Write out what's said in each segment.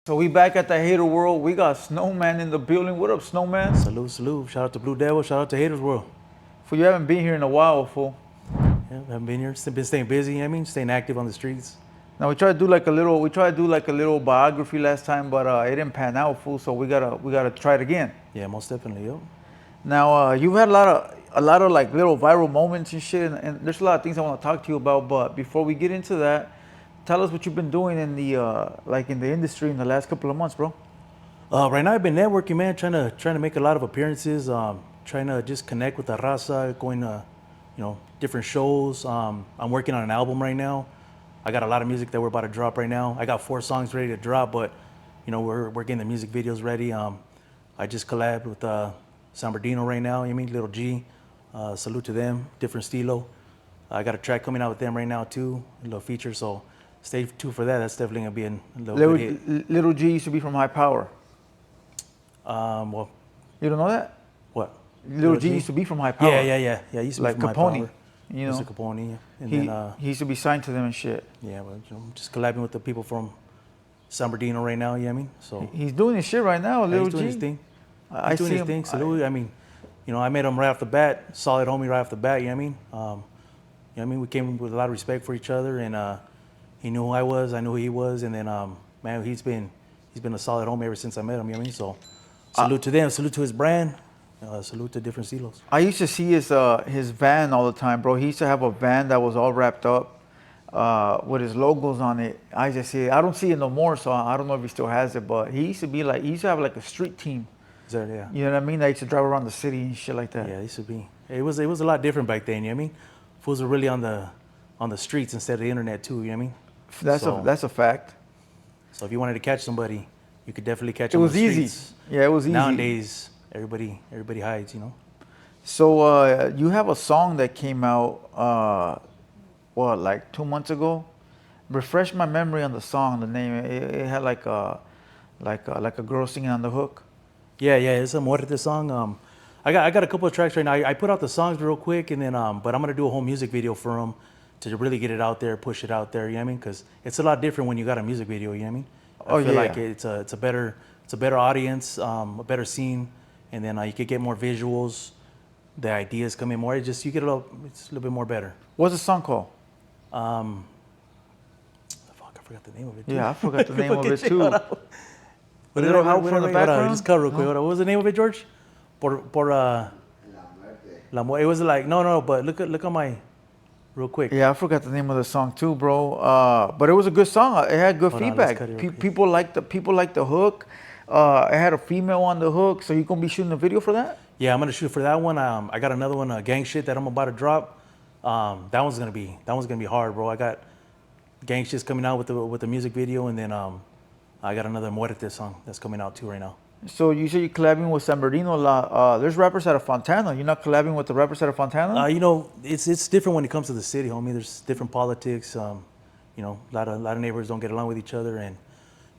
So we back at the hater world. We got Snowman in the building. What up, Snowman? Salute, salute. Shout out to Blue Devil. Shout out to Haters World. Fool, you haven't been here in a while, fool. Yeah, haven't been here. Been staying busy. You know what I mean, staying active on the streets. Now we tried to do like a little biography last time, but it didn't pan out, fool. So we gotta try it again. Yeah, most definitely. Yo. Now you've had a lot of like little viral moments and shit, and there's a lot of things I want to talk to you about. But before we get into that, tell us what you've been doing in the in the industry in the last couple of months, bro. Right now I've been networking, man. Trying to make a lot of appearances. Trying to just connect with the raza. Going to, different shows. I'm working on an album right now. I got a lot of music that we're about to drop right now. I got 4 songs ready to drop, but we're getting the music videos ready. I just collabed with San Bernardino right now. You know what I mean, Little G. Salute to them. Different stilo. I got a track coming out with them right now too. A little feature. So stay tuned for that. That's definitely gonna be a little good hit. Little G used to be from High Power. Well, You don't know that? what? Little G used to be from High Power. Yeah. He used to Like be from High Capone, Power. you know. Mr. Capone, yeah. And He used to be signed to them and shit. yeah, but just collabing with the people from San Bernardino right now. You know what I mean? So He's doing his shit right now, yeah, Little he's doing G. his thing. I He's doing see his him. thing. Salute. I mean, I met him right off the bat. Solid homie right off the bat. You know what I mean? You know what I mean? We came with a lot of respect for each other, and he knew who I was. I knew who he was, and then man, he's been a solid homie ever since I met him. You know what I mean? So salute to them. Salute to his brand. Salute to different silos. I used to see his van all the time, bro. He used to have a van that was all wrapped up with his logos on it. I just see it. I don't see it no more, so I don't know if he still has it. But he used to have like a street team. Is that, yeah. You know what I mean? They used to drive around the city and shit like that. Yeah, it used to be. It was a lot different back then. You know what I mean? Fools were really on the streets instead of the internet too. You know what I mean? That's a fact. So if you wanted to catch somebody, you could definitely catch It them on was the easy. streets. Yeah, it was easy. Nowadays, everybody hides. So you have a song that came out, like 2 months ago? Refresh my memory on the song, the name. It had like a girl singing on the hook. Yeah, it's a Muerte song. I got a couple of tracks right now. I put out the songs real quick, and then but I'm gonna do a whole music video for them to really get it out there, push it out there. You know what I mean? Because it's a lot different when you got a music video. You know what I mean? I feel like it's a better audience, a better scene, and then you could get more visuals. The ideas come in more. It's a little bit more better. What's the song called? Fuck, I forgot the name of it. Dude. Yeah, I forgot the name of it too. What A little help from the background? Just cut real quick. What was the name of it, George? La Muerte. It was like no, but look on my real quick. Yeah, I forgot the name of the song too, bro. But it was a good song. It had good feedback. People liked the hook. It had a female on the hook. So you gonna be shooting a video for that? Yeah, I'm gonna shoot for that one. I got another one, gang shit that I'm about to drop. That one's gonna be hard, bro. I got gang shit's coming out with the music video, and then I got another Muerte song that's coming out too right now. So you say you're collabing with San Bernardino a lot. There's rappers out of Fontana. You're not collabing with the rappers out of Fontana? It's different when it comes to the city, homie. There's different politics. A lot of neighbors don't get along with each other, and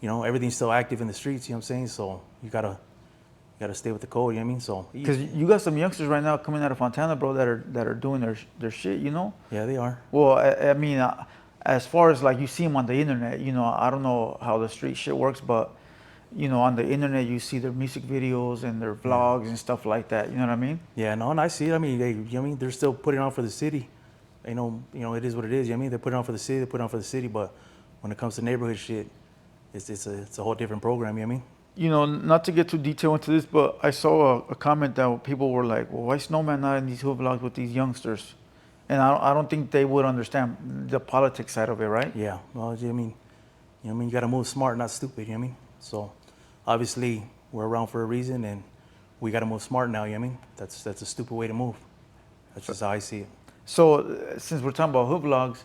everything's still active in the streets. You know what I'm saying? So you gotta stay with the code. You know what I mean? So because you got some youngsters right now coming out of Fontana, bro, that are doing their shit. Yeah, they are. Well, I mean, as far as like you see them on the internet, I don't know how the street shit works, but on the internet you see their music videos and their vlogs and stuff like that. You know what I mean? Yeah, no, and I see it. I mean, they're still putting on for the city. It is what it is. You know what I mean? They're putting on for the city. They put on for the city, but when it comes to neighborhood shit, it's a whole different program. You know what I mean? Not to get too detailed into this, but I saw a comment that people were like, "Well, why Snowman not in these hood vlogs with these youngsters?" And I don't think they would understand the politics side of it, right? Yeah. Well, you got to move smart, not stupid. You know what I mean? So, obviously, we're around for a reason, and we got to move smart now. You know what I mean? That's a stupid way to move. That's just how I see it. So, since we're talking about hood vlogs,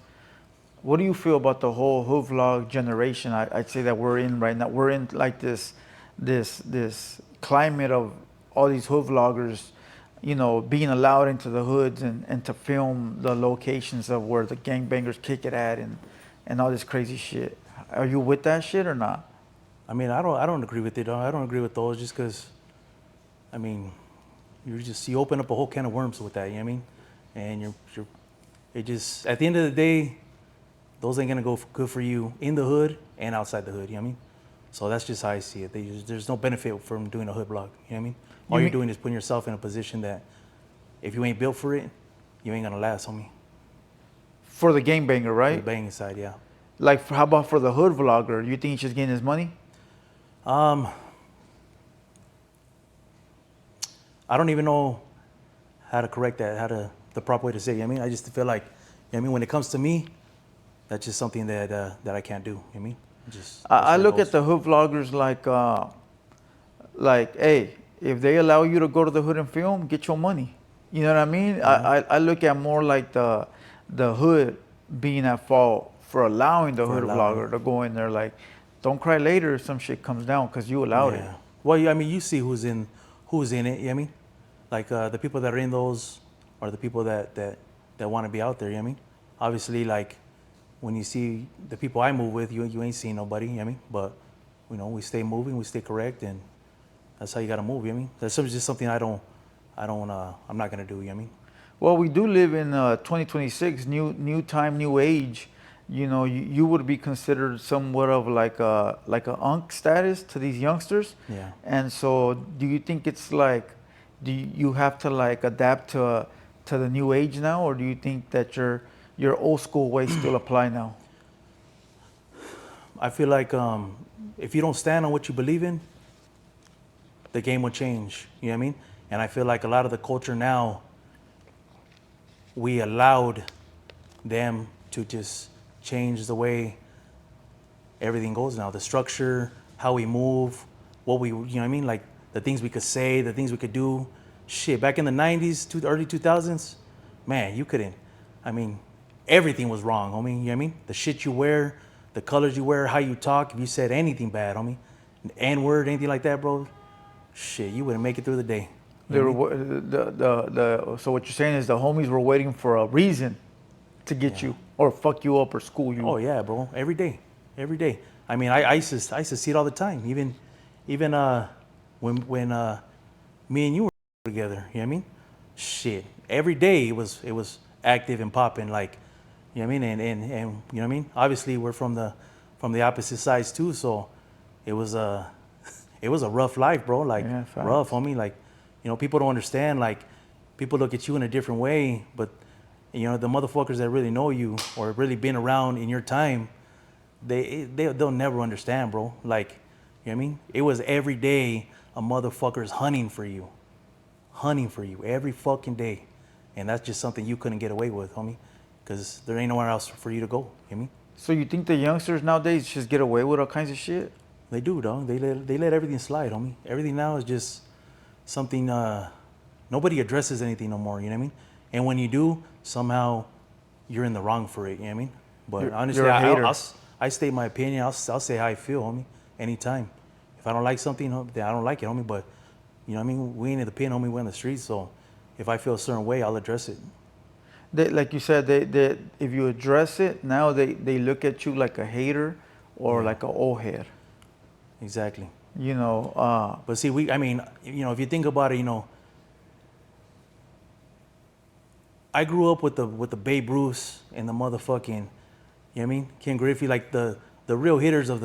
what do you feel about the whole hood vlog generation? I'd say that we're in right now. We're in like this climate of all these hood vloggers, being allowed into the hoods and to film the locations of where the gangbangers kick it at and all this crazy shit. Are you with that shit or not? I mean, I don't agree with it. I don't agree with those just because, I mean, you open up a whole can of worms with that. You know what I mean? And it just, at the end of the day, those ain't gonna go good for you in the hood and outside the hood. You know what I mean? So that's just how I see it. There's no benefit from doing a hood vlog. You know what I mean? You All you're mean- doing is putting yourself in a position that if you ain't built for it, you ain't gonna last, homie. For the game banger, For the right? banging side, yeah. Like, how about for the hood vlogger? You think he's just getting his money? I don't even know how to correct that, the proper way to say it. You know what I mean? I just feel like, you know what I mean? When it comes to me, that's just something that I can't do. You know what I mean? Just I that's look where it at the hood vloggers like, hey, if they allow you to go to the hood and film, get your money. You know what I mean? Yeah. I look at more like the hood being at fault for allowing the For hood allowing. vlogger to go in there. Like, don't cry later if some shit comes down because you allowed it. Yeah. Well, I mean, you see who's in it. You know what I mean? Like the people that are in those are the people that want to be out there. You know what I mean? Obviously, like when you see the people I move with, you ain't seeing nobody. You know what I mean? But you know, we stay moving, we stay correct, and that's how you got to move. You know what I mean? That's just something I'm not gonna do. You know what I mean? Well, we do live in 2026, new time, new age. You know, you would be considered somewhat of like a unk status to these youngsters. Yeah. And so, do you think it's like, do you have to like adapt to the new age now, or do you think that your old school ways still apply now? I feel like if you don't stand on what you believe in, the game will change. You know what I mean? And I feel like a lot of the culture now, we allowed them to just change the way everything goes now. The structure, how we move, what we, you know what I mean? Like the things we could say, the things we could do. Shit, back in the 90s, early 2000s, man, you couldn't. I mean, everything was wrong, homie. You know what I mean? The shit you wear, the colors you wear, how you talk. If you said anything bad, homie, N-word, anything like that, bro, shit, you wouldn't make it through the day. You They know were what I mean? so what you're saying is the homies were waiting for a reason to get you or fuck you up or school you. Oh yeah, bro. Every day, every day. I mean, I used to see it all the time. Even when me and you were together. You know what I mean? Shit. Every day it was active and popping. Like, you know what I mean? And you know what I mean? Obviously we're from the opposite sides too. So it was a rough life, bro. Like Yeah, facts. rough, homie. Like, you know, people don't understand. Like, people look at you in a different way, but you know, the motherfuckers that really know you or really been around in your time, they'll never understand, bro. Like, you know what I mean? It was every day a motherfucker's hunting for you every fucking day, and that's just something you couldn't get away with, homie, because there ain't nowhere else for you to go. You know what I mean? So you think the youngsters nowadays just get away with all kinds of shit? They do, dog. They let everything slide, homie. Everything now is just something. Nobody addresses anything no more. You know what I mean? And when you do, somehow you're in the wrong for it. You know what I mean? But honestly, you're a hater. I state my opinion. I'll say how I feel, homie. Anytime. If I don't like something, then I don't like it, homie. But you know what I mean? We ain't in the pen, homie. We're in the streets. So if I feel a certain way, I'll address it. Like you said, they if you address it now, they look at you like a hater or Yeah. like a old head. Exactly. You know, But see, I mean, you know, if you think about it, you know, I grew up with the Babe Ruths and the motherfucking, you know what I mean, Ken Griffey, like the real hitters of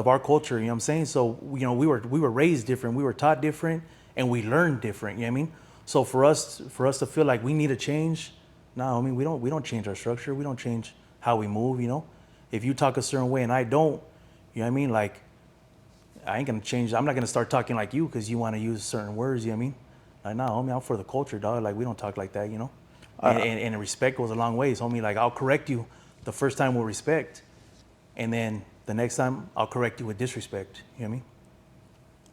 our culture. You know what I'm saying? So you know, we were raised different, we were taught different, and we learned different. You know what I mean? So for us to feel like we need a change, no, I mean we don't change our structure, we don't change how we move. You know, if you talk a certain way and I don't, you know what I mean, like. I ain't gonna change. I'm not gonna start talking like you because you want to use certain words. You know what I mean? Like, nah, homie, I'm for the culture, dog. Like, we don't talk like that, you know? And respect goes a long ways, homie. Like, I'll correct you the first time with respect, and then the next time I'll correct you with disrespect. You know what I mean?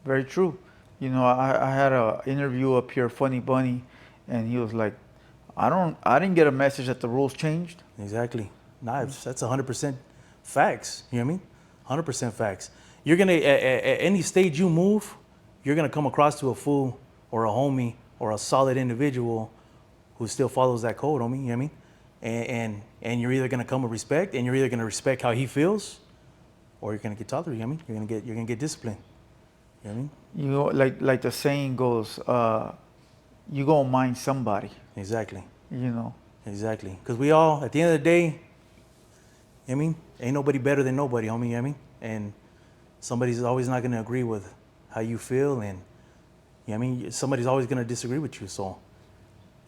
very true. You know, I had a interview up here, Funny Bunny, and he was like, I didn't get a message that the rules changed. Exactly. Nah, that's 100% facts. You know what I mean? 100% facts. You're gonna at any stage you move, you're gonna come across to a fool or a homie or a solid individual who still follows that code, homie. You know what I mean? And you're either gonna come with respect, and you're either gonna respect how he feels, or you're gonna get tolerated. You know what I mean? You're gonna get disciplined. You know what I mean? You know, like the saying goes, you gonna mind somebody. Exactly. You know. Exactly. Because we all, at the end of the day, you know what I mean, ain't nobody better than nobody, homie. You know what I mean? And somebody's always not going to agree with how you feel, and you know what I mean, somebody's always going to disagree with you. So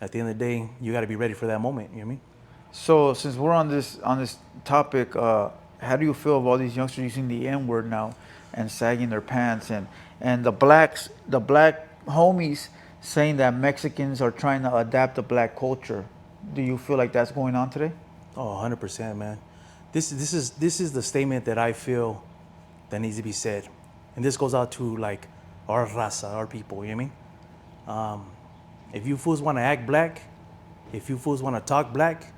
at the end of the day, you got to be ready for that moment. You know what I mean? So since we're on this topic, how do you feel about all these youngsters using the N word now and sagging their pants, and the black homies saying that Mexicans are trying to adapt the black culture? Do you feel like that's going on today? Oh, 100%, man. This is the statement that I feel that needs to be said, and this goes out to like our raza, our people. You know what I mean? If you fools want to act black, if you fools want to talk black,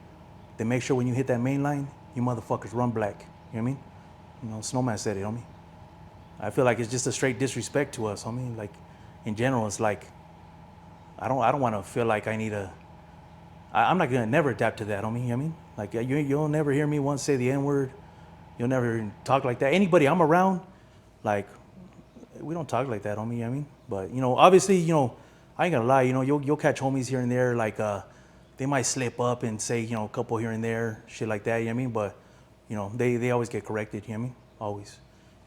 then make sure when you hit that main line, you motherfuckers run black. You know what I mean? You know, Snowman said it, homie. I feel like it's just a straight disrespect to us, homie. Like, in general, it's like, I don't want to feel like I need a. I'm not gonna never adapt to that, homie. You know what I mean? Like, you'll never hear me once say the N word. You'll never talk like that. Anybody I'm around, like, we don't talk like that, homie. You know what I mean? But you know, obviously, you know, I ain't gonna lie. You know, you'll catch homies here and there, like, they might slip up and say, you know, a couple here and there, shit like that. You know what I mean? But you know, they always get corrected. You know what I mean? Always.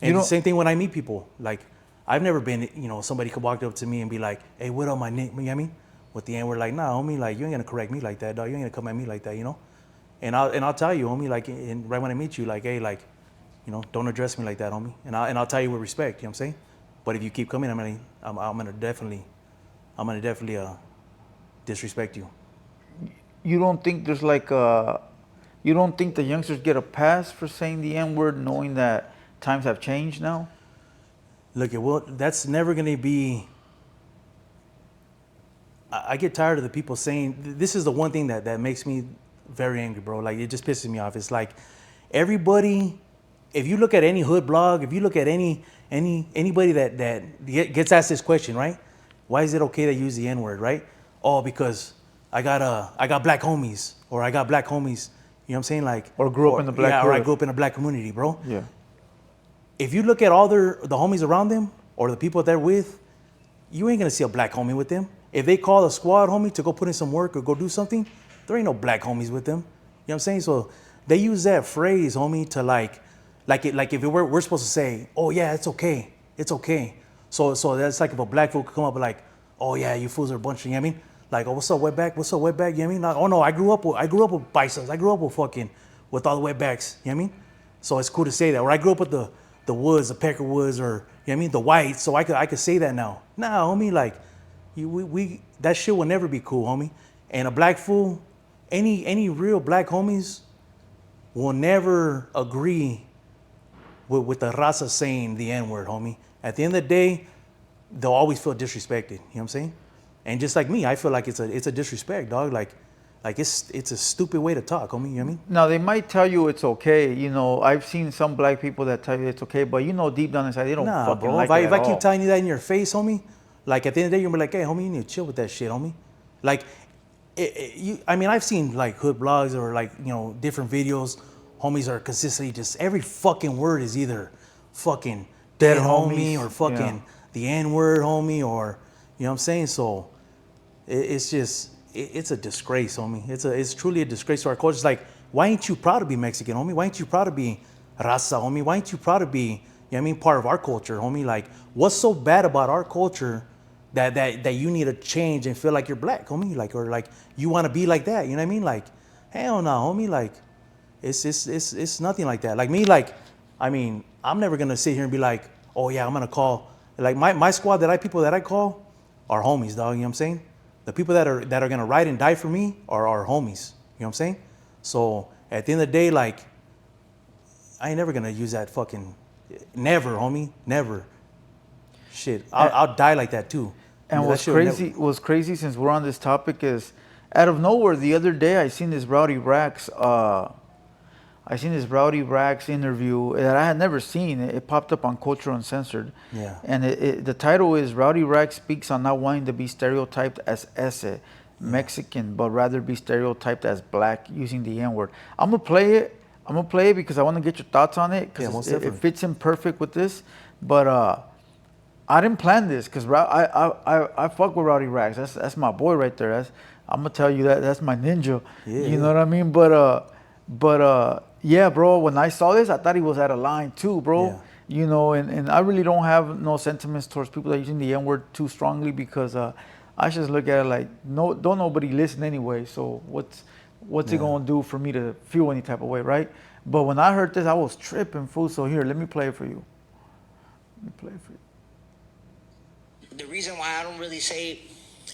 And the same thing when I meet people. Like, I've never been, you know, somebody could walk up to me and be like, "Hey, what up, my name?" You know what I mean? With the N word, like, nah, homie, like, you ain't gonna correct me like that, dog. You ain't gonna come at me like that, you know? And I'll tell you, homie, like, right when I meet you, like, hey, like, you know, don't address me like that, homie. And I'll tell you with respect, you know what I'm saying? But if you keep coming, I'm gonna definitely disrespect you. You don't think there's like you don't think the youngsters get a pass for saying the N word, knowing that times have changed now? Look, well, that's never gonna be. I get tired of the people saying, this is the one thing that makes me very angry, bro. Like, it just pisses me off. It's like, everybody, if you look at any hood blog, if you look at anybody that gets asked this question, right? Why is it okay to use the N word, right? Oh, because I got black homies, or I got black homies. You know what I'm saying? Like, Or grew up in the black yeah, hood. or I grew up in a black community, bro. Yeah. If you look at all the homies around them, or the people they're with, you ain't gonna see a black homie with them. If they call a squad homie to go put in some work or go do something, there ain't no black homies with them. You know what I'm saying? So they use that phrase, homie, to like if we're supposed to say, oh yeah, it's okay. So that's like if a black folk could come up and like, oh yeah, you fools are a bunch of, you know what I mean? Like, oh, what's up, wetback? You know what I mean? Like, oh no, I grew up with bisons. I grew up with all the wetbacks. You know what I mean? So it's cool to say that. Or I grew up with the woods, the pecker woods, or you know what I mean, the whites. So I could say that now. Nah, homie, like, we that shit will never be cool, homie. And a black fool, any real black homies will never agree with the raza saying the N word, homie. At the end of the day, they'll always feel disrespected. You know what I'm saying? And just like me, I feel like it's a disrespect, dog. Like it's a stupid way to talk, homie. You know what I mean? Now they might tell you it's okay. You know, I've seen some black people that tell you it's okay, but you know, deep down inside, they don't fucking bro. like If it I at keep all. telling you that in your face, homie, like at the end of the day, you're gonna be like, hey, homie, you need to chill with that shit, homie. Like, I mean, I've seen like hood blogs or like, you know, different videos. Homies are consistently just every fucking word is either fucking dead homie or fucking the N word homie, or you know what I'm saying. So it's just it's a disgrace, homie. It's truly a disgrace to our culture. It's like, why ain't you proud to be Mexican, homie? Why ain't you proud to be raza, homie? Why ain't you proud to be, you know what I mean, part of our culture, homie? Like, what's so bad about our culture that you need to change and feel like you're black, homie? Like, or like you want to be like that, you know what I mean? Like, hell no, homie. Like, it's nothing like that. Like me, like, I mean, I'm never gonna sit here and be like, oh yeah, I'm gonna call, like my squad people that I call are homies, dog. You know what I'm saying? The people that are gonna ride and die for me are homies. You know what I'm saying? So at the end of the day, like, I ain't never gonna use that fucking, never, homie, never. Shit, I'll die like that too. And what's crazy since we're on this topic is, out of nowhere the other day I seen this Rowdy Rax interview that I had never seen. It popped up on Culture Uncensored. Yeah. And the title is Rowdy Rax speaks on not wanting to be stereotyped as ese, Mexican, but rather be stereotyped as black using the N-word. I'm gonna play it because I want to get your thoughts on it, because it fits in perfect with this. But I didn't plan this because I fuck with Rowdy Rax. That's my boy right there. I'm gonna tell you that's my ninja. Yeah, you know what I mean? But yeah, bro. When I saw this, I thought he was out of line too, bro. Yeah. you know, and I really don't have no sentiments towards people that are using the N word too strongly because I just look at it like don't nobody listen anyway. So what's it gonna do for me to feel any type of way, right? But when I heard this, I was tripping, fool. So here, let me play it for you. Let me play it for you. The reason why I don't really say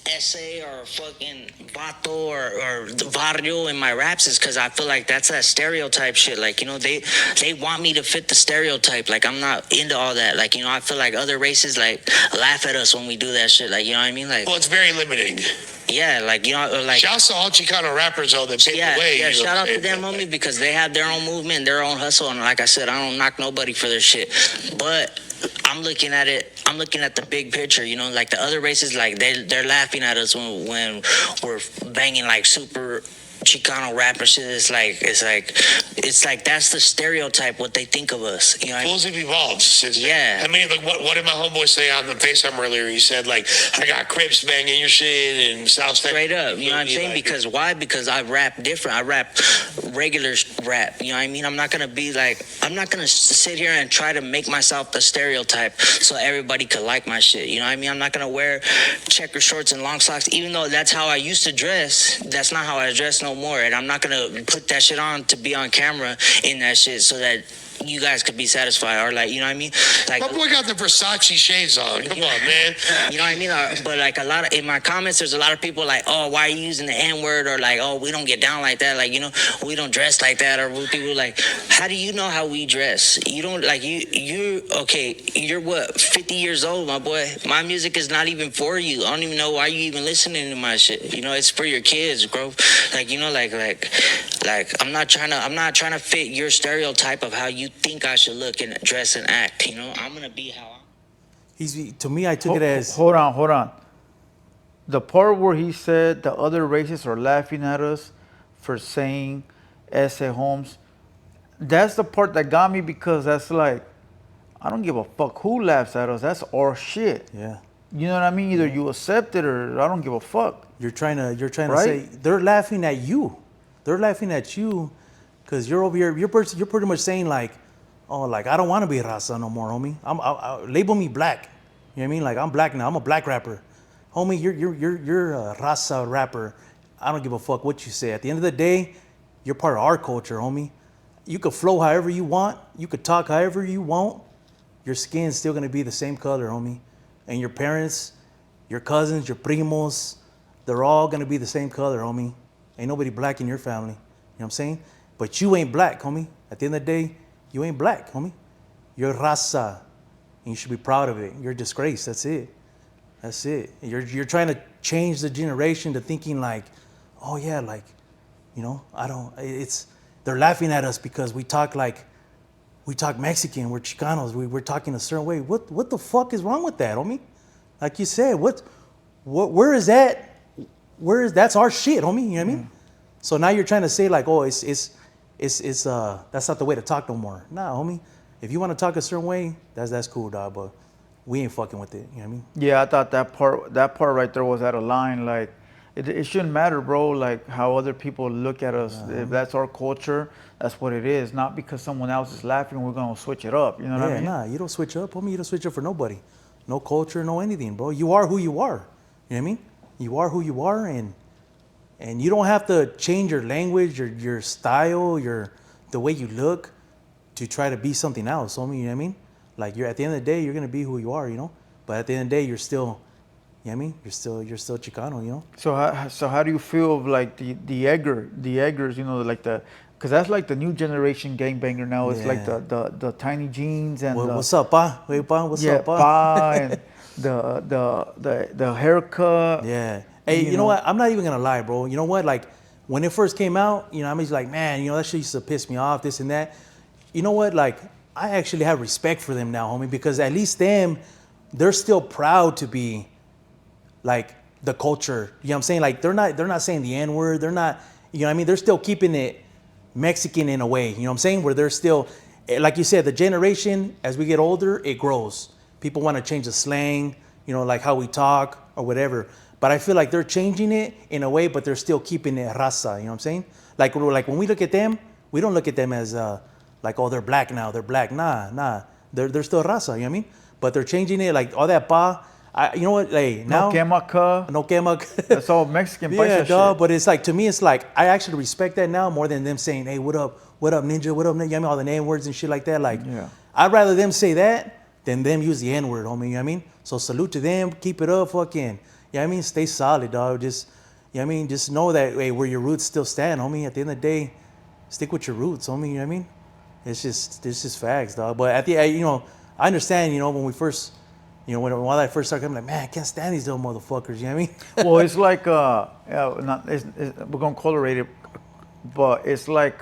essay or fucking vato or the barrio in my raps is because I feel like that's that stereotype shit. Like, you know, they want me to fit the stereotype. Like, I'm not into all that. Like, you know, I feel like other races like laugh at us when we do that shit. Like, you know what I mean? Like, well, it's very limiting. Yeah, like, you know, like... Shouts to all Chicano rappers, though, that paved the way. Yeah, shout out to them, homie, because they have their own movement, their own hustle, and like I said, I don't knock nobody for their shit. But I'm looking at the big picture, you know, like the other races, like they're laughing at us when we're banging like super Chicano rapper shit. It's like that's the stereotype, what they think of us. You know, fools have evolved since. Yeah. I mean, like, what did my homeboy say on the FaceTime earlier? He said, like, I got Crips banging your shit and South State. Straight up, you know what I'm saying? Like, because why? Because I rap different. I rap regular rap. You know what I mean? I'm not gonna sit here and try to make myself the stereotype so everybody could like my shit. You know what I mean? I'm not gonna wear checker shorts and long socks, even though that's how I used to dress. That's not how I dress no more, and I'm not gonna put that shit on to be on camera in that shit so that you guys could be satisfied, or like, you know what I mean? Like, my boy got the Versace shades on. Come on, man. You know what I mean? But like in my comments, there's a lot of people like, oh, why are you using the N word? Or like, oh, we don't get down like that. Like, you know, we don't dress like that. Or people like, how do you know how we dress? You don't like you. Okay, you're what, 50 years old, my boy. My music is not even for you. I don't even know why you even listening to my shit. You know, it's for your kids, bro. Like, you know, like I'm not trying to fit your stereotype of how you think I should look and dress and act. You know, I'm gonna be how I'm. To me, I took it as... Hold on. The part where he said the other races are laughing at us for saying S.A. Holmes, that's the part that got me, because that's like, I don't give a fuck who laughs at us. That's our shit. Yeah. You know what I mean? Either you accept it or I don't give a fuck. You're trying Right? to say they're laughing at you. They're laughing at you because you're over here. You're pretty much saying like, oh, like I don't want to be raza no more, homie. Label me black. You know what I mean? Like I'm black now. I'm a black rapper, homie. You're a raza rapper. I don't give a fuck what you say. At the end of the day, you're part of our culture, homie. You could flow however you want. You could talk however you want. Your skin's still gonna be the same color, homie. And your parents, your cousins, your primos, they're all gonna be the same color, homie. Ain't nobody black in your family. You know what I'm saying? But you ain't black, homie. At the end of the day, you ain't black, homie. You're raza. And you should be proud of it. You're a disgrace. That's it. That's it. You're trying to change the generation to thinking like, oh yeah, like, you know, they're laughing at us because we talk Mexican, we're Chicanos, we're talking a certain way. What the fuck is wrong with that, homie? Like you said, where is that? That's our shit, homie, you know what I mean? So now you're trying to say like, oh, it's that's not the way to talk no more. Nah, homie. If you want to talk a certain way, that's cool, dog, but we ain't fucking with it, you know what I mean? Yeah, I thought that part right there was at a line. Like, it shouldn't matter, bro, like how other people look at us. If that's our culture, that's what it is. Not because someone else is laughing, we're gonna switch it up. You know what I mean? Nah, you don't switch up, homie. You don't switch up for nobody. No culture, no anything, bro. You are who you are. You know what I mean? You are who you are, and you don't have to change your language, your style, the way you look to try to be something else, homie. You know what I mean? Like, you're at the end of the day, you're gonna be who you are, you know. But at the end of the day, you're still, you know what I mean? You're still Chicano, you know. So how do you feel of like the Eggers, you know, like because that's like the new generation gangbanger now. It's like the tiny jeans and what's up, pa? Wait, pa, what's up, pa? Pa and the haircut. Yeah. Hey, you know what? I'm not even gonna lie, bro. You know what? Like when it first came out, you know, I'm just like, man, you know, that shit used to piss me off, this and that. You know what? Like, I actually have respect for them now, homie, because at least they're still proud to be like the culture. You know what I'm saying? Like they're not saying the N-word. They're not, you know what I mean? They're still keeping it Mexican in a way. You know what I'm saying? Where they're still, like you said, the generation, as we get older, it grows. People want to change the slang, you know, like how we talk or whatever. But I feel like they're changing it in a way, but they're still keeping it raza. You know what I'm saying? Like when we look at them, we don't look at them as like, oh, they're black now. They're black. Nah. they're still raza, you know what I mean? But they're changing it, like all that pa. You know what? Like now, No quema, no quema. that's all Mexican paisa Yeah, dog. shit. But it's like, to me, it's like I actually respect that now more than them saying, "Hey, what up, ninja, what up, ninja?" You know what I mean, all the name words and shit like that. Like, Yeah. I'd rather them say that than them use the N word, homie. You know what I mean? So salute to them. Keep it up, fucking. Yeah, I mean, stay solid, dog. Just, you know what I mean? Just know that, hey, where your roots still stand, homie. At the end of the day, stick with your roots, homie. You know what I mean? It's just facts, dog. But at the, you know, I understand, you know, when we first, you know, when I first started, I'm like, man, I can't stand these little motherfuckers. You know what I mean? Well, it's like we're gonna colorate it, but it's like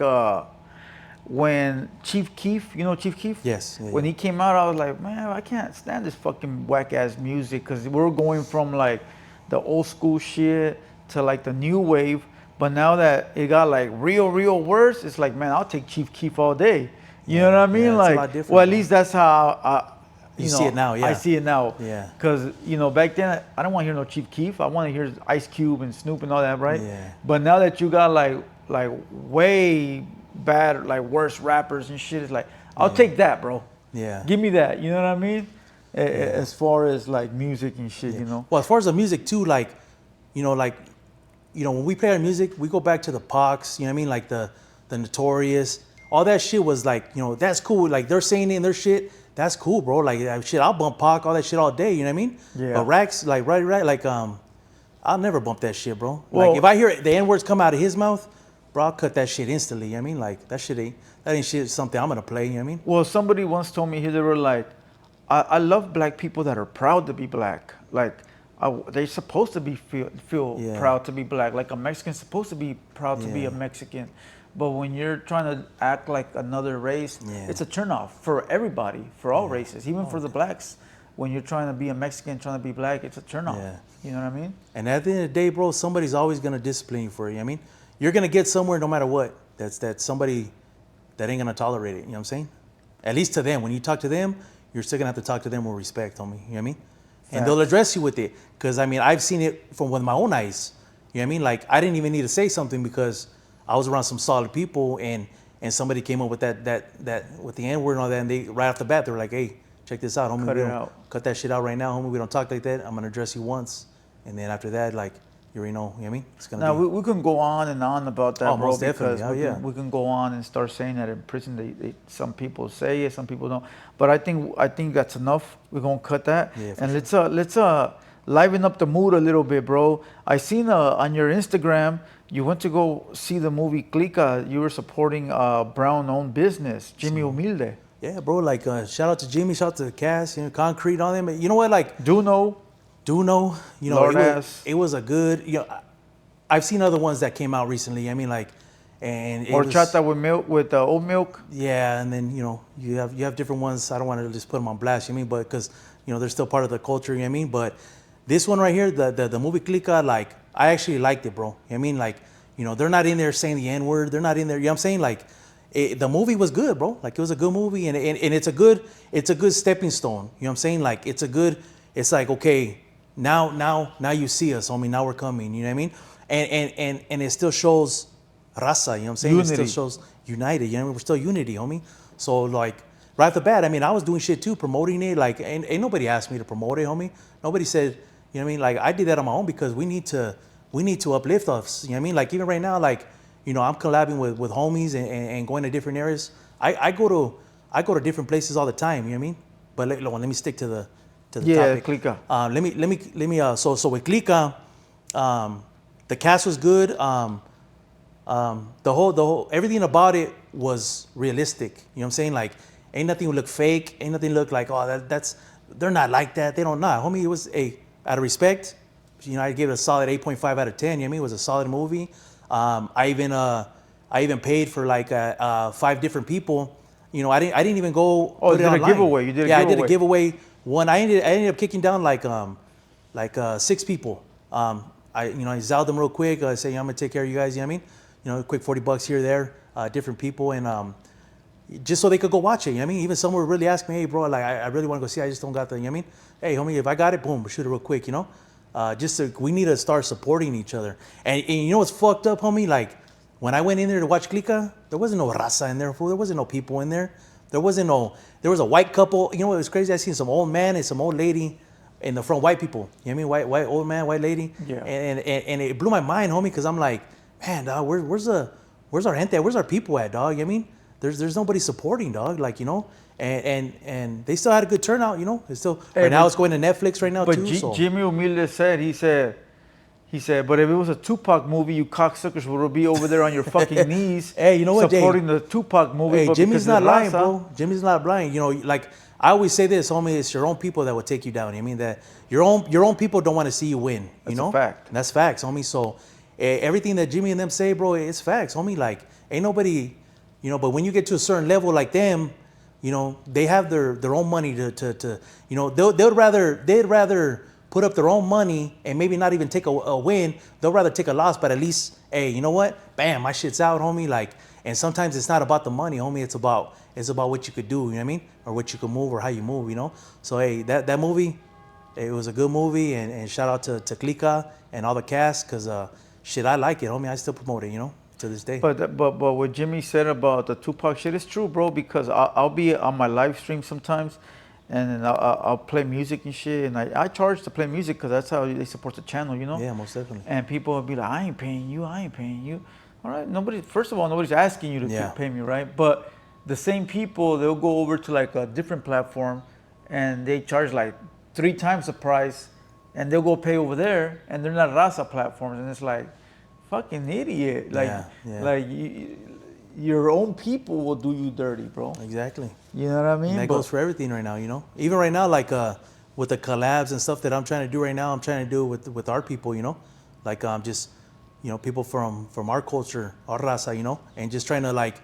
when Chief Keef, you know Chief Keef? Yes. Yeah, When yeah. he came out, I was like, man, I can't stand this fucking whack ass music because we're going from like the old school shit to like the new wave. But now that it got like real words, it's like, man, I'll take Chief Keef all day. You know what I mean? yeah, it's a Like, lot different, well, at bro. least that's how You see it now, yeah. I see it now. Yeah. Because, you know, back then, I don't want to hear no Chief Keef. I want to hear Ice Cube and Snoop and all that, right? Yeah. But now that you got like way bad, like worse rappers and shit, it's like, I'll take that, bro. Yeah. Give me that. You know what I mean? As far as like music and shit, you know? Well, as far as the music too, like, you know, when we play our music, we go back to the Pox, you know what I mean? Like the Notorious, all that shit was like, you know, that's cool. Like they're saying it in their shit, that's cool, bro. Like shit, I'll bump Pac, all that shit all day, you know what I mean? Yeah. But Rax, like right, like I'll never bump that shit, bro. Well- Like if I hear the N words come out of his mouth, bro, I'll cut that shit instantly. You know what I mean? Like that ain't shit something I'm gonna play, you know what I mean? Well, somebody once told me here, they were like, I love black people that are proud to be black. Like, they're supposed to be feel Yeah. proud to be black. Like a Mexican's supposed to be proud to be Yeah. a Mexican. But when you're trying to act like another race, Yeah. it's a turnoff for everybody, for all races, even for the blacks. When you're trying to be a Mexican, trying to be black, it's a turnoff. Yeah. You know what I mean? And at the end of the day, bro, somebody's always gonna discipline you for it. You know what I mean? You're gonna get somewhere no matter what. That's somebody that ain't gonna tolerate it. You know what I'm saying? At least to them. When you talk to them, you're still gonna have to talk to them with respect, homie. You know what I mean? And they'll address you with it. Cause I mean, I've seen it with my own eyes. You know what I mean? Like I didn't even need to say something because I was around some solid people and somebody came up with that with the N word and all that, and they right off the bat they were like, hey, check this out, homie. Cut We it don't- out. Cut that shit out right now, homie. We don't talk like that. I'm gonna address you once. And then after that, like, you already know, you know what I mean? It's gonna Now be we can go on and on about that, Oh, bro. most definitely. Because Oh, yeah. we can go on and start saying that in prison. They some people say it, some people don't. But I think that's enough. We're gonna cut that, Yeah, for and sure. let's liven up the mood a little bit, bro. I seen on your Instagram you went to go see the movie Clica. You were supporting brown-owned business, Jimmy Humilde. Yeah, bro, like shout out to Jimmy, shout out to the cast, you know, Concrete, all them. You know what, like Duno, Duno, you know, Lord it ass. was a good, you know, I've seen other ones that came out recently. I mean, like, and it was, horchata with milk, with oat milk. yeah, and then you know you have different ones. I don't want to just put them on blast, you know what I mean, but because you know they're still part of the culture, you know what I mean. But this one right here, the movie Clica, like I actually liked it, bro. You know what I mean, like, you know, they're not in there saying the N word. They're not in there. You know what I'm saying? Like, the movie was good, bro. Like it was a good movie, and it's a good stepping stone. You know what I'm saying? Like it's like, okay, now you see us, homie. Now we're coming. You know what I mean? And it still shows raza. You know what I'm saying? Unity. It still shows united. You know what I mean? We're still unity, homie. So like right off the bat, I mean, I was doing shit too, promoting it. Like, ain't nobody asked me to promote it, homie. Nobody said, you know what I mean? Like I did that on my own because we need to uplift us. You know what I mean? Like even right now, like, you know, I'm collabing with homies and going to different areas. I go to different places all the time. You know what I mean? But let me stick to the Yeah, topic. Clica. Let me. So with Clica, the cast was good. The whole everything about it was realistic. You know what I'm saying? Like, ain't nothing look fake. Ain't nothing look like, oh, that's they're not like that. They don't know. Homie, it was out of respect. You know, I gave it a solid 8.5 out of 10. You know what I mean? It was a solid movie. I even paid for like 5 different people. You know, I didn't even go. Oh, put you it did a online. giveaway. You did a I giveaway. did a giveaway. One, I ended up kicking down like 6 people. I zelled them real quick. I say, I'm gonna take care of you guys. You know what I mean? You know, quick $40 here, there, different people, and just so they could go watch it. You know what I mean? Even some were really asking me, hey, bro, like I really want to go see. I just don't got the. You know what I mean? Hey, homie, if I got it, boom, shoot it real quick. You know, we need to start supporting each other. And you know what's fucked up, homie? Like when I went in there to watch Clica, there wasn't no raza in there, fool. There wasn't no people in there. There was a white couple. You know what was crazy? I seen some old man and some old lady in the front, white people. You know what I mean? White old man, white lady. Yeah. And it blew my mind, homie, because I'm like, man, dog, where's our gente at? Where's our people at, dog? You know what I mean? There's nobody supporting, dog. Like, you know, and they still had a good turnout, you know. It's still right now it's going to Netflix right now but too. So. Jimmy Humilde said, he said, but if it was a Tupac movie, you cocksuckers would be over there on your fucking knees. Hey, you know what, supporting the Tupac movie. Hey, but Jimmy's because not of lying, Raza- bro. Jimmy's not lying. You know, like I always say this, homie, it's your own people that will take you down. I mean that your own people don't want to see you win. You That's know, a fact. And that's facts, homie. So everything that Jimmy and them say, bro, it's facts, homie. Like ain't nobody, you know. But when you get to a certain level like them, you know, they have their own money to you know, they'd rather put up their own money and maybe not even take a win. They'll rather take a loss, but at least, hey, you know what? Bam, my shit's out, homie. Like, and sometimes it's not about the money, homie. It's about what you could do, you know what I mean? Or what you could move or how you move, you know? So, hey, that movie, it was a good movie, and shout out to Klika and all the cast, because, shit, I like it, homie. I still promote it, you know, to this day. But what Jimmy said about the Tupac shit is true, bro. Because I'll be on my live stream sometimes, and then I'll play music and shit, and I charge to play music because that's how they support the channel, you know. Yeah, most definitely. And people will be like, I ain't paying you. All right, first of all, nobody's asking you to pay me, right? But the same people, they'll go over to like a different platform, and they charge like 3 times the price, and they'll go pay over there, and they're not Raza platforms, and it's like, fucking idiot. Like, like your own people will do you dirty, bro. Exactly. You know what I mean? And that goes for everything right now, you know. Even right now, like with the collabs and stuff that I'm trying to do right now, I'm trying to do with our people, you know, like just, you know, people from our culture, our raza, you know, and just trying to like,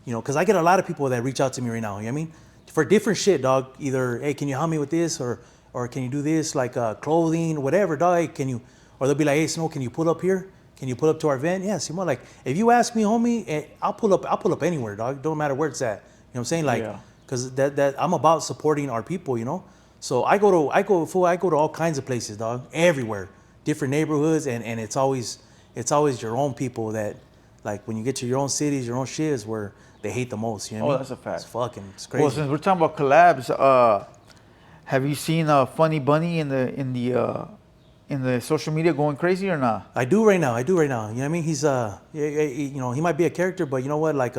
you know, because I get a lot of people that reach out to me right now. You know what I mean? For different shit, dog. Either, hey, can you help me with this, or can you do this, like clothing, whatever, dog. Hey, can you? Or they'll be like, hey, Snow, can you pull up here? Can you pull up to our event? Yeah, Simon. Like, if you ask me, homie, I'll pull up anywhere, dog. Don't matter where it's at. You know what I'm saying? Like, because that I'm about supporting our people, you know. So I go to all kinds of places, dog, everywhere, different neighborhoods, and it's always your own people that, like, when you get to your own cities, your own shit is where they hate the most. You know what I mean? That's a fact. It's crazy. Well, since we're talking about collabs, have you seen Funny Bunny in the social media going crazy or not? I do right now. You know what I mean? He's you know, he might be a character, but you know what? Like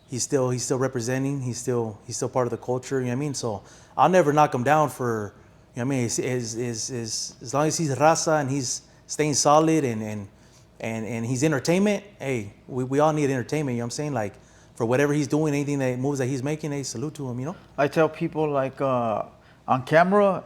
he's still representing. He's still part of the culture. You know what I mean? So I'll never knock him down for, you know what I mean? As long as he's raza and he's staying solid and he's entertainment. Hey, we all need entertainment. You know what I'm saying? Like for whatever he's doing, anything that moves that he's making, hey, salute to him. You know? I tell people like on camera,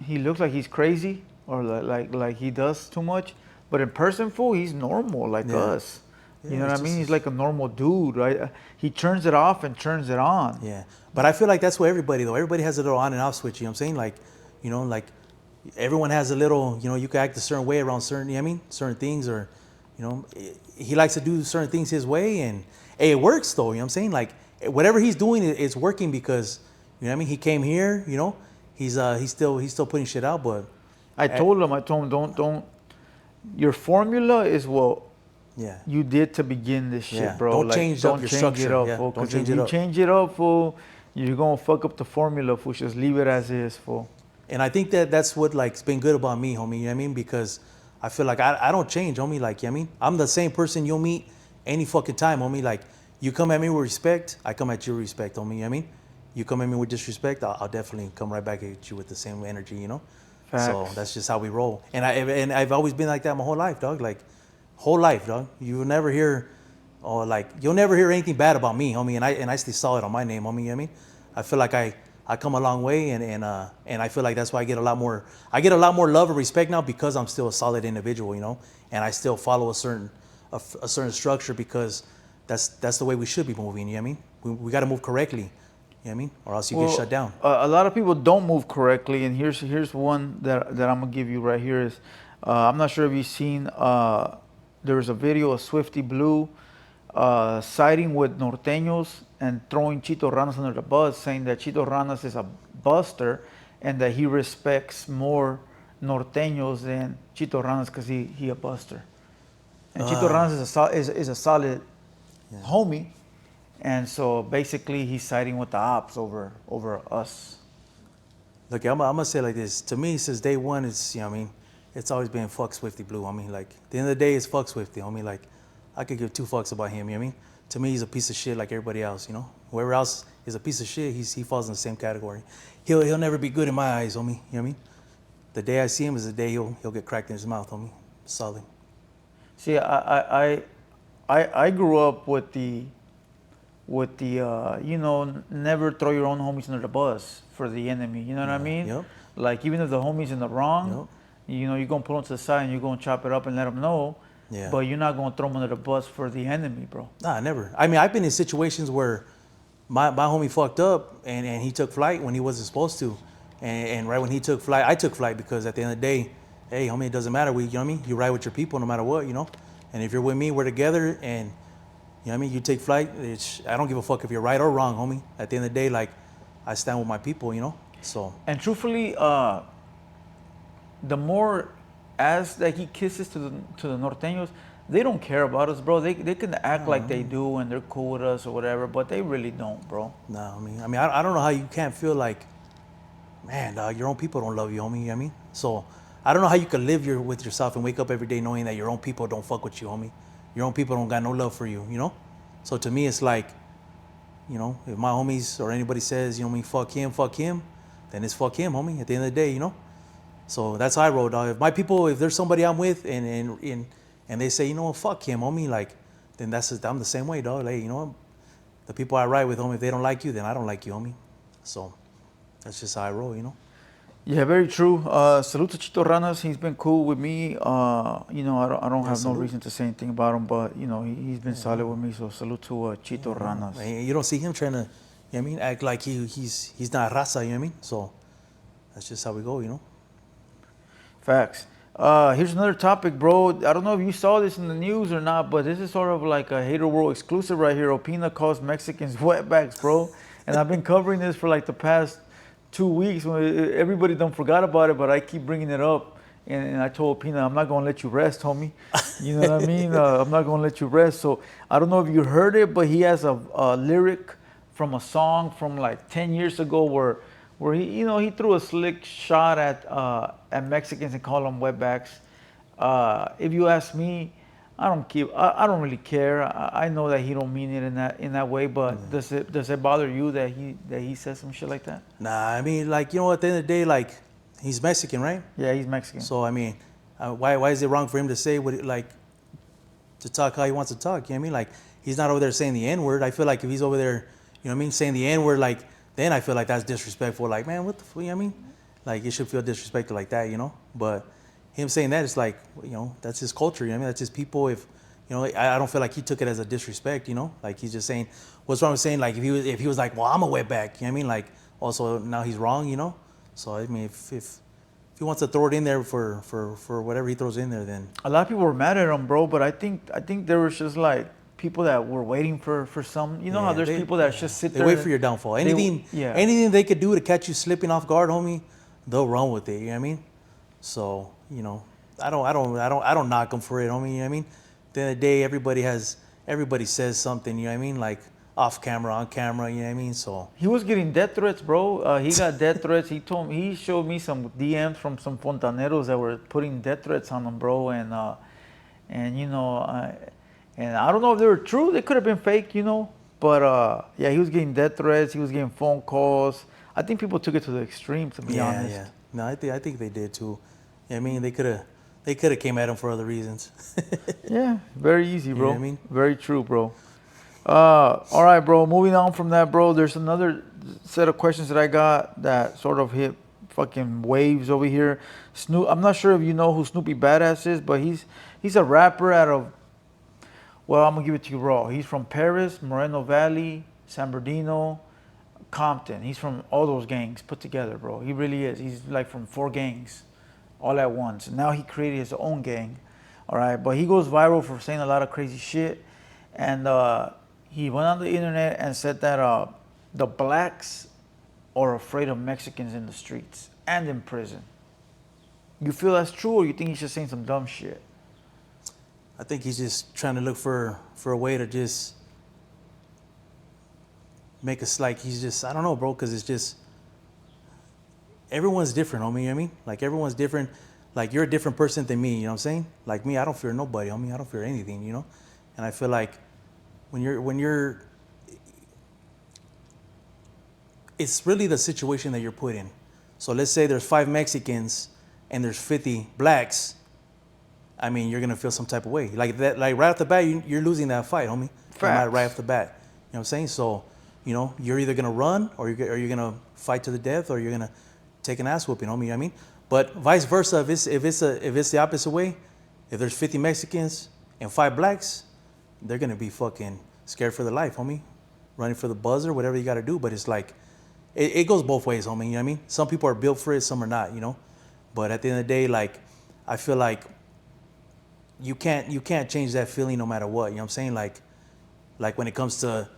he looks like he's crazy. Or like he does too much, but in person, fool, he's normal like us. You know what I mean? He's like a normal dude, right? He turns it off and turns it on. Yeah, but I feel like that's what everybody though. Everybody has a little on and off switch. You know what I'm saying? Like, you know, like everyone has a little. You know, you can act a certain way around certain. You know what I mean? Certain things, or you know, he likes to do certain things his way, and hey, it works though. You know what I'm saying? Like whatever he's doing, it's working because you know what I mean. He came here. You know, he's still putting shit out, but. I told him, don't. Your formula is what you did to begin this shit, bro. Don't change up your structure. Fool. Don't change it up. If you change it up, fool, you're gonna fuck up the formula, fool. Just leave it as is, fool. And I think that's what like's been good about me, homie. You know what I mean? Because I feel like I don't change, homie. Like, you know what I mean? I'm the same person you'll meet any fucking time, homie. Like, you come at me with respect, I come at you with respect, homie. You know what I mean? You come at me with disrespect, I'll definitely come right back at you with the same energy, you know? Facts. So that's just how we roll. And I've always been like that my whole life, dog. Like, whole life, dog. You'll never hear anything bad about me, homie. And I stay solid on my name, homie. You know what I mean? I feel like I come a long way, and I feel like that's why I get a lot more love and respect now because I'm still a solid individual, you know. And I still follow a certain structure because that's the way we should be moving. You know what I mean? We got to move correctly. You know what I mean? Or else you get shut down. A lot of people don't move correctly, and here's one that I'm gonna give you right here is, I'm not sure if you've seen, there was a video of Swifty Blue siding with norteños and throwing Chito Ranas under the bus, saying that Chito Ranas is a buster and that he respects more norteños than Chito Ranas because he a buster. And Chito Ranas is a solid homie. And so basically, he's siding with the ops over us. Look, I'm gonna say it like this. To me, since day one, it's, you know what I mean, it's always been fuck Swifty Blue. I mean, like, at the end of the day, it's fuck Swifty. I mean, like, I could give two fucks about him, you know what I mean? To me, he's a piece of shit like everybody else, you know? Whoever else is a piece of shit, he falls in the same category. He'll never be good in my eyes, homie, you know what I mean? The day I see him is the day he'll get cracked in his mouth, homie. Solid. See, I grew up with the you know, never throw your own homies under the bus for the enemy. You know what I mean? Yep. Like, even if the homie's in the wrong, you know, you're gonna pull him to the side and you're gonna chop it up and let him know. Yeah. But you're not gonna throw him under the bus for the enemy, bro. Nah, never. I mean, I've been in situations where my homie fucked up and he took flight when he wasn't supposed to. And right when he took flight, I took flight because at the end of the day, hey, homie, it doesn't matter. You know what I mean? You ride with your people no matter what, you know? And if you're with me, we're together, and, you know what I mean? You take flight, I don't give a fuck if you're right or wrong, homie. At the end of the day, like, I stand with my people, you know? So. And truthfully, the more as that he kisses to the norteños, they don't care about us, bro. They can act like they do and they're cool with us or whatever, but they really don't, bro. No, I don't know how you can't feel like, man, dog, your own people don't love you, homie. You know what I mean? So I don't know how you can live with yourself and wake up every day knowing that your own people don't fuck with you, homie. Your own people don't got no love for you, you know? So to me, it's like, you know, if my homies or anybody says, you know what I mean, fuck him, then it's fuck him, homie, at the end of the day, you know? So that's how I roll, dog. If my people, if there's somebody I'm with and they say, you know what, fuck him, homie, like, then I'm the same way, dog. Like, you know what? The people I ride with, homie, if they don't like you, then I don't like you, homie. So that's just how I roll, you know? Yeah, very true. Salute to Chito Ranas. He's been cool with me. You know, I don't have no reason to say anything about him, but, you know, he's been solid with me. So salute to Chito Ranas. And you don't see him trying to, you know what I mean, act like he's not raza, you know what I mean? So that's just how we go, you know? Facts. Here's another topic, bro. I don't know if you saw this in the news or not, but this is sort of like a Hater World exclusive right here. Opina calls Mexicans wetbacks, bro. And I've been covering this for like the past 2 weeks. Everybody don't forgot about it, but I keep bringing it up. And I told Opina, I'm not going to let you rest, homie. You know what I mean? I'm not going to let you rest. So I don't know if you heard it, but he has a lyric from a song from like 10 years ago where he, you know, he threw a slick shot at Mexicans and called them wetbacks. If you ask me, I don't really care. I know that he don't mean it in that way, but does it bother you that he says some shit like that? Nah, I mean, like, you know, at the end of the day, like, he's Mexican, right? Yeah, he's Mexican. So, I mean, why is it wrong for him to say to talk how he wants to talk? You know what I mean? Like, he's not over there saying the N-word. I feel like if he's over there, you know what I mean, saying the N-word, like, then I feel like that's disrespectful. Like, man, what the fuck, you know what I mean? Like, you should feel disrespected like that, you know? But him saying that, it's like, you know, that's his culture, you know what I mean? That's his people. If, you know, I don't feel like he took it as a disrespect, you know? Like, he's just saying, what's wrong with saying, like, if he was like, well, I'm a wetback, you know what I mean? Like, also, now he's wrong, you know? So, I mean, if he wants to throw it in there for whatever he throws in there, then. A lot of people were mad at him, bro, but I think there was just like people that were waiting for some. You know how there's people that just sit there. They wait for your downfall. Anything they could do to catch you slipping off guard, homie, they'll run with it. You know what I mean? So, you know, I don't knock them for it, homie. You know what I mean? At the end of the day, everybody says something. You know what I mean? Like off camera, on camera. You know what I mean? So he was getting death threats, bro. He got death threats. He showed me some DMs from some Fontaneros that were putting death threats on him, bro. And you know. And I don't know if they were true. They could have been fake, you know. But yeah, he was getting death threats. He was getting phone calls. I think people took it to the extreme, to be honest. Yeah. No, I think they did too. I mean, they could have came at him for other reasons. Yeah, very easy, bro. You know what I mean? Very true, bro. All right, bro. Moving on from that, bro. There's another set of questions that I got that sort of hit fucking waves over here. I'm not sure if you know who Snoopy Badass is, but he's a rapper out of. Well, I'm going to give it to you raw. He's from Paris, Moreno Valley, San Bernardino, Compton. He's from all those gangs put together, bro. He really is. He's like from 4 gangs all at once. Now he created his own gang, all right? But he goes viral for saying a lot of crazy shit. And he went on the internet and said that the blacks are afraid of Mexicans in the streets and in prison. You feel that's true, or you think he's just saying some dumb shit? I think he's just trying to look for a way to just make us like he's just, I don't know, bro, because it's just, everyone's different, homie, you know what I mean? Like, everyone's different. Like, you're a different person than me, you know what I'm saying? Like me, I don't fear nobody, homie. I don't fear anything, you know? And I feel like when you're, it's really the situation that you're put in. So let's say there's 5 Mexicans and there's 50 blacks. I mean, you're gonna feel some type of way. Like that, like right off the bat, you're losing that fight, homie. Right off the bat. You know what I'm saying? So, you know, you're either gonna run or you're gonna fight to the death, or you're gonna take an ass whooping, homie. You know what I mean? But vice versa, if it's the opposite way, if there's 50 Mexicans and 5 blacks, they're gonna be fucking scared for their life, homie. Running for the buzzer, whatever you gotta do. But it's like, it goes both ways, homie. You know what I mean? Some people are built for it, some are not, you know? But at the end of the day, like, I feel like you can't change that feeling no matter what. You know what I'm saying? Like when it comes to,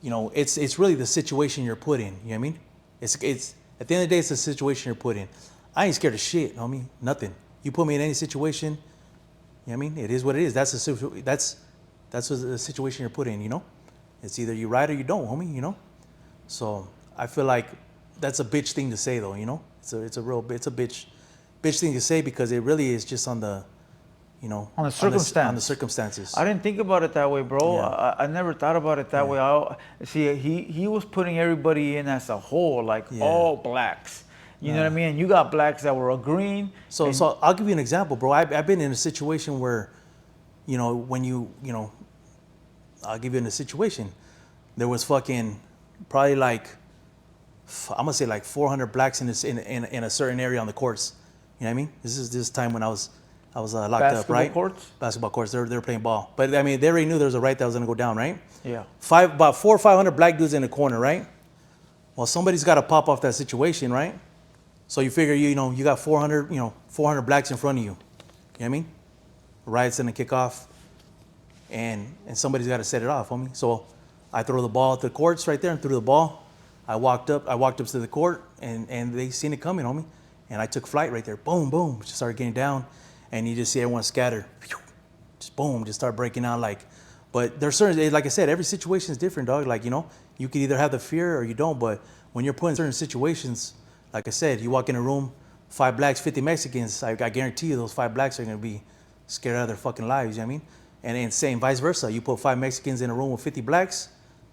you know, it's really the situation you're put in. You know what I mean? It's at the end of the day, it's the situation you're put in. I ain't scared of shit, homie. Nothing. You put me in any situation, you know what I mean? It is what it is. That's the situation you're put in, you know? It's either you ride or you don't, homie, you know? So I feel like that's a bitch thing to say, though, you know? It's a bitch thing to say, because it really is just on the, you know, on the circumstances. I didn't think about it that way, bro. Yeah. I never thought about it that way. See, he was putting everybody in as a whole, like all blacks. You know what I mean? And you got blacks that were agreeing. So I'll give you an example, bro. I've been in a situation where, you know, when you know, I'll give you a situation. There was fucking probably like, I'm gonna say like 400 blacks in a certain area on the courts. You know what I mean? This is this time when I was locked up, right? Basketball courts. They were playing ball, but I mean, they already knew there was a right that was gonna go down, right? Yeah. About 400 or 500 black dudes in the corner, right? Well, somebody's got to pop off that situation, right? So you figure, you know, you got 400 blacks in front of you. You know what I mean? The riot's gonna kick off, and somebody's got to set it off, homie. So I throw the ball at the courts right there and threw the ball. I walked up to the court, and they seen it coming, homie. And I took flight right there. Boom, boom. Just started getting down, and you just see everyone scatter. Just boom, just start breaking out like. But there's certain, like I said, every situation is different, dog. Like, you know, you can either have the fear or you don't. But when you're put in certain situations, like I said, you walk in a room, 5 blacks, 50 Mexicans. I guarantee you, those 5 blacks are gonna be scared out of their fucking lives. You know what I mean? And then same vice versa. You put 5 Mexicans in a room with 50 blacks.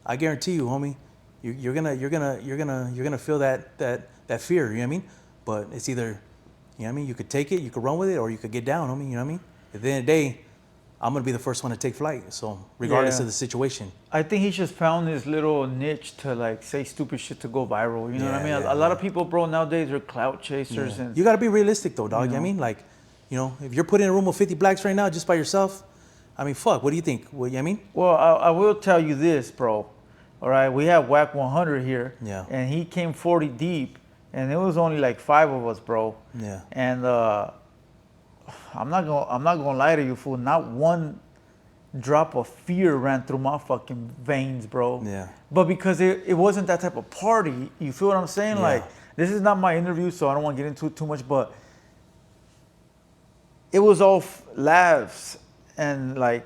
I guarantee you, homie, you're gonna feel that fear. You know what I mean? But it's either, you know what I mean, you could take it, you could run with it, or you could get down, homie, you know what I mean? At the end of the day, I'm gonna be the first one to take flight. So regardless of the situation. I think he just found his little niche to like say stupid shit to go viral. You know what I mean? A lot of people, bro, nowadays are clout chasers, and you gotta be realistic though, dog. You know what I mean? Like, you know, if you're put in a room with 50 blacks right now just by yourself, I mean, fuck, what do you think? What, you know what I mean? Well, I will tell you this, bro. All right, we have Whack 100 here, and he came 40 deep, and it was only like 5 of us, bro. Yeah. And I'm not gonna lie to you, fool. Not one drop of fear ran through my fucking veins, bro. Yeah. But because it wasn't that type of party, you feel what I'm saying? Yeah. Like, this is not my interview, so I don't want to get into it too much, but it was all laughs and like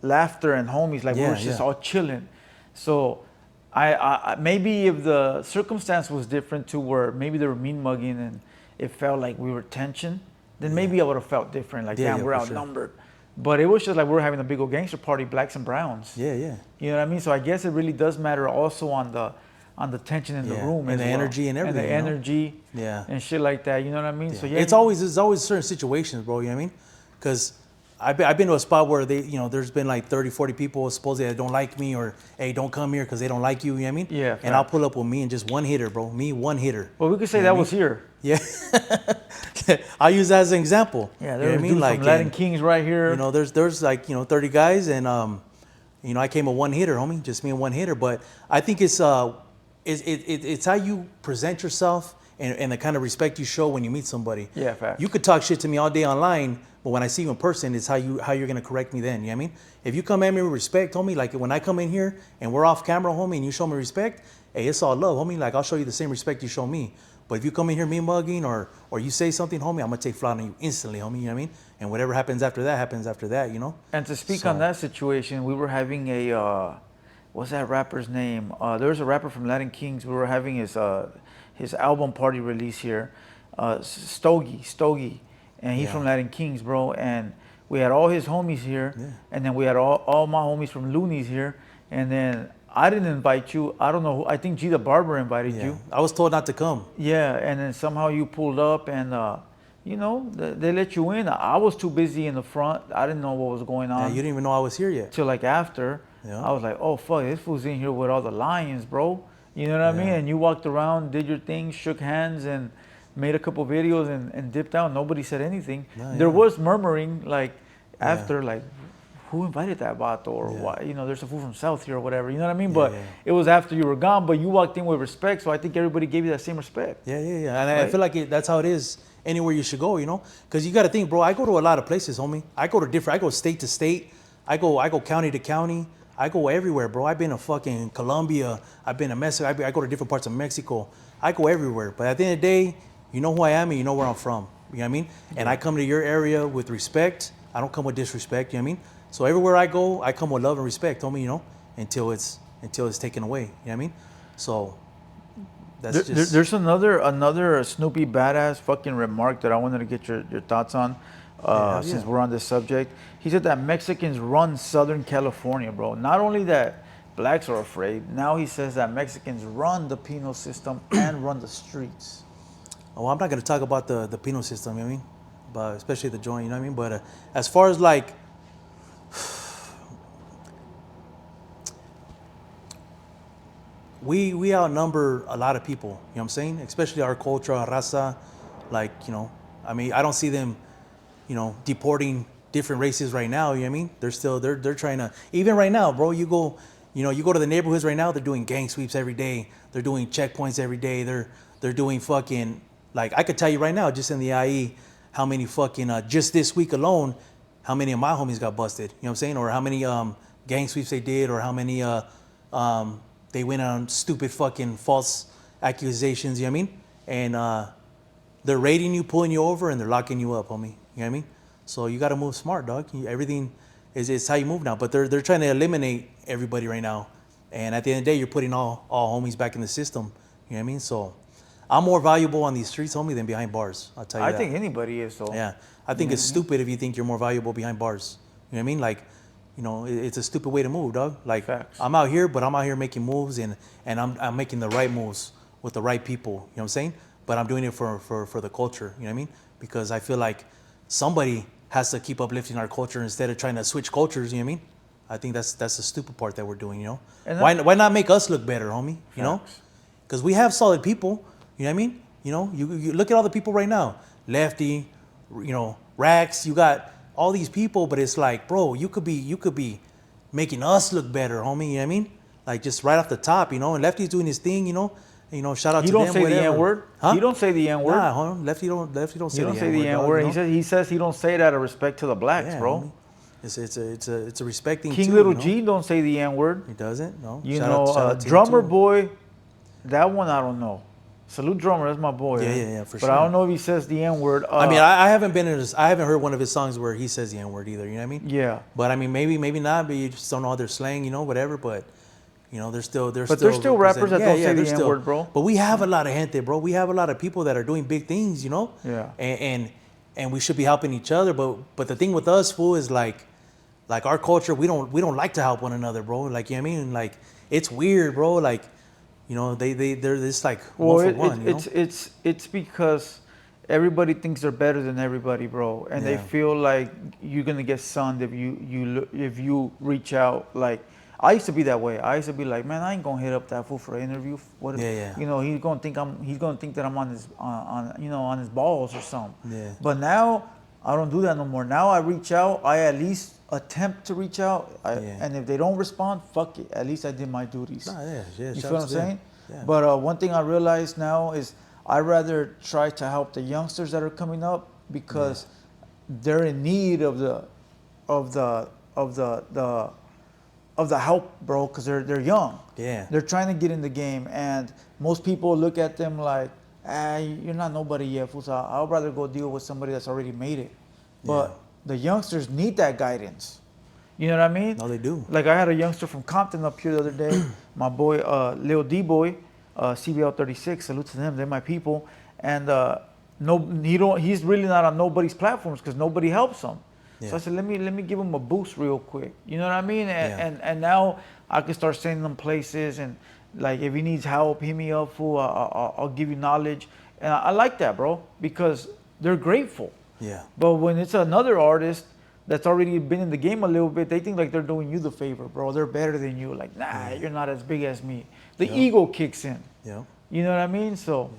laughter and homies. Like, we were just all chilling. So I maybe if the circumstance was different to where maybe they were mean mugging and it felt like we were tension, then maybe I would have felt different. Like, damn, we're outnumbered. Sure. But it was just like we were having a big old gangster party, blacks and browns. Yeah, yeah. You know what I mean? So I guess it really does matter also on the tension in the room and the energy and everything. And the energy, and shit like that. You know what I mean? Yeah. So it's always certain situations, bro. You know what I mean? Because I've been to a spot where they, you know, there's been like 30, 40 people supposedly that don't like me, or hey, don't come here because they don't like you. You know what I mean? Yeah. And I'll pull up with me and just one hitter, bro. Me, one hitter. Well, we could say that was here. Yeah. I'll use that as an example. Yeah, there's like Latin Kings right here. You know, there's like, you know, 30 guys, and you know, I came a one hitter, homie, just me and one hitter. But I think it's how you present yourself and the kind of respect you show when you meet somebody. Yeah, fact. You could talk shit to me all day online, but when I see you in person, it's how you're gonna correct me then. You know what I mean? If you come at me with respect, homie, like when I come in here and we're off camera, homie, and you show me respect, hey, it's all love, homie. Like, I'll show you the same respect you show me. But if you come in here me mugging or you say something, homie, I'm gonna take flight on you instantly, homie. You know what I mean? And whatever happens after that, you know? And to speak on that situation, we were having what's that rapper's name? There's a rapper from Latin Kings. We were having his album party release here. Stogie, and he's from Latin Kings, bro. And we had all his homies here, and then we had all my homies from Loonies here, and then I didn't invite you. I don't know who. I think G the Barber invited you. I was told not to come. Yeah, and then somehow you pulled up, and you know, they let you in. I was too busy in the front. I didn't know what was going on. Yeah, you didn't even know I was here yet. Till like after. Yeah. I was like, oh fuck, this fool's in here with all the lions, bro. You know what I mean? And you walked around, did your thing, shook hands, and made a couple videos and dipped out. Nobody said anything. There was murmuring like after, like, who invited that vato, or why? You know, there's a fool from South here or whatever. You know what I mean? But it was after you were gone. But you walked in with respect, so I think everybody gave you that same respect. And right? I feel like that's how it is anywhere you should go. You know, because you got to think, bro. I go to a lot of places, homie. I go state to state. I go county to county. I go everywhere, bro. I've been to fucking Colombia. I've been to Mexico. I go to different parts of Mexico. I go everywhere. But at the end of the day, you know who I am and you know where I'm from. You know what I mean? And I come to your area with respect. I don't come with disrespect. You know what I mean? So everywhere I go, I come with love and respect, homie. You know, until it's taken away. You know what I mean? So that's there's another Snoopy badass fucking remark that I wanted to get your thoughts on. Since we're on this subject, he said that Mexicans run Southern California, bro. Not only that blacks are afraid, now he says that Mexicans run the penal system and run the streets. Oh, I'm not going to talk about the penal system, you know what I mean? But especially the joint, you know what I mean? But as far as like, we outnumber a lot of people, you know what I'm saying? Especially our culture, our raza, like, you know, I mean, I don't see them, you know, deporting different races right now, you know what I mean? They're trying to, even right now, bro, you go to the neighborhoods right now, they're doing gang sweeps every day. They're doing checkpoints every day. They're doing fucking, like, I could tell you right now, just in the IE, how many fucking, just this week alone, how many of my homies got busted, you know what I'm saying? Or how many gang sweeps they did, or how many they went on stupid fucking false accusations, you know what I mean? And they're raiding you, pulling you over, and they're locking you up, homie. You know what I mean? So you got to move smart, dog. Everything is how you move now. But they're trying to eliminate everybody right now. And at the end of the day, you're putting all homies back in the system. You know what I mean? So I'm more valuable on these streets, homie, than behind bars. I'll tell you that. I think anybody is, though. Yeah. I think it's stupid if you think you're more valuable behind bars. You know what I mean? Like, you know, it's a stupid way to move, dog. Like, facts. I'm out here, but I'm out here making moves, and I'm making the right moves with the right people. You know what I'm saying? But I'm doing it for the culture. You know what I mean? Because I feel like somebody has to keep uplifting our culture instead of trying to switch cultures, you know what I mean? I think that's the stupid part that we're doing, you know? And why not make us look better, homie, you know? Because we have solid people, you know what I mean? You know, you look at all the people right now, Lefty, you know, Rax, you got all these people, but it's like, bro, you could be making us look better, homie, you know what I mean? Like, just right off the top, you know? And Lefty's doing his thing, you know? Shout out to them. You don't say the N-word? Huh? You don't say the N-word? Nah, hold on. Lefty don't say the N-word. You don't say the N-word. You know? He says he don't say it out of respect to the blacks, bro. Homie. It's a respect thing King too, Little you know? G don't say the N-word. He doesn't? No. You shout out Drummer Boy, that one I don't know. Salute Drummer, that's my boy. Yeah, for sure. But I don't know if he says the N-word. I mean, I haven't I haven't heard one of his songs where he says the N-word either, you know what I mean? Yeah. But I mean, maybe not, but you just don't know their slang, you know, whatever, but... You know, there's still there's still rappers that don't say the N-word, bro. But we have a lot of gente, bro. We have a lot of people that are doing big things, you know? Yeah. And we should be helping each other. But the thing with us, fool, is like our culture, we don't like to help one another, bro. Like, you know what I mean? Like, it's weird, bro. Like, you know, they're just like one for one, you know? It's because everybody thinks they're better than everybody, bro. And they feel like you're gonna get sunned if you reach out. Like, I used to be that way. I used to be like, man, I ain't gonna hit up that fool for an interview. What if, you know, he's gonna think that I'm on his balls or something. Yeah. But now I don't do that no more. Now I reach out. I at least attempt to reach out. And if they don't respond, fuck it. At least I did my duties. You feel what I'm saying? Yeah. But one thing I realize now is I rather try to help the youngsters that are coming up because they're in need of the help, bro, because they're young. Yeah. They're trying to get in the game, and most people look at them like, you're not nobody yet, fool. So I'd rather go deal with somebody that's already made it. But the youngsters need that guidance. You know what I mean? No, they do. Like I had a youngster from Compton up here the other day. My boy, Lil D Boy, CBL 36. Salute to them. They're my people. And he's really not on nobody's platforms because nobody helps him. Yeah. So I said, let me give him a boost real quick. You know what I mean? And, Yeah. and now I can start sending him places, and like if he needs help, hit me up, fool. I'll give you knowledge. And I like that, bro, because they're grateful. Yeah. But when it's another artist that's already been in the game a little bit, they think like they're doing you the favor, bro. They're better than you. Like, nah, you're not as big as me. The ego kicks in. Yeah. You know what I mean? So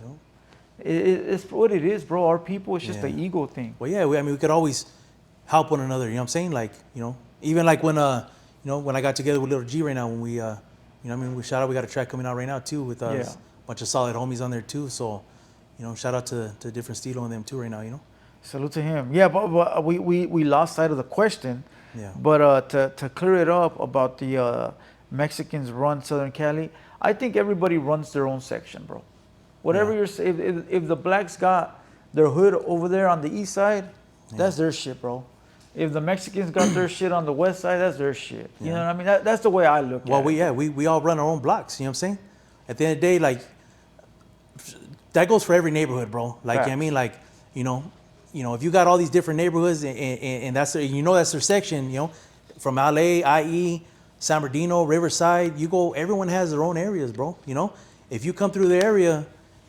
it's what it is, bro. Our people, it's just Yeah. the ego thing. Well, yeah, I mean, we could always help one another. You know what I'm saying? Like, you know, even like when when I got together with Little G right now, when we you know, I mean, we shout out. We got a track coming out right now too with us. Yeah. Bunch of solid homies on there too. So, you know, shout out to different Stilo and them too right now. You know. Salute to him. Yeah, but we lost sight of the question. Yeah. But to clear it up about the Mexicans run Southern Cali, I think everybody runs their own section, bro. Whatever Yeah. if the blacks got their hood over there on the east side, that's their shit, bro. If the Mexicans got their shit on the west side, that's their shit. You know what I mean? That's the way I look at it. We all run our own blocks. You know what I'm saying? At the end of the day, like that goes for every neighborhood, bro. Like I mean, like you know, if you got all these different neighborhoods and that's that's their section. You know, from LA, IE, San Bernardino, Riverside. You go. Everyone has their own areas, bro. You know, if you come through the area,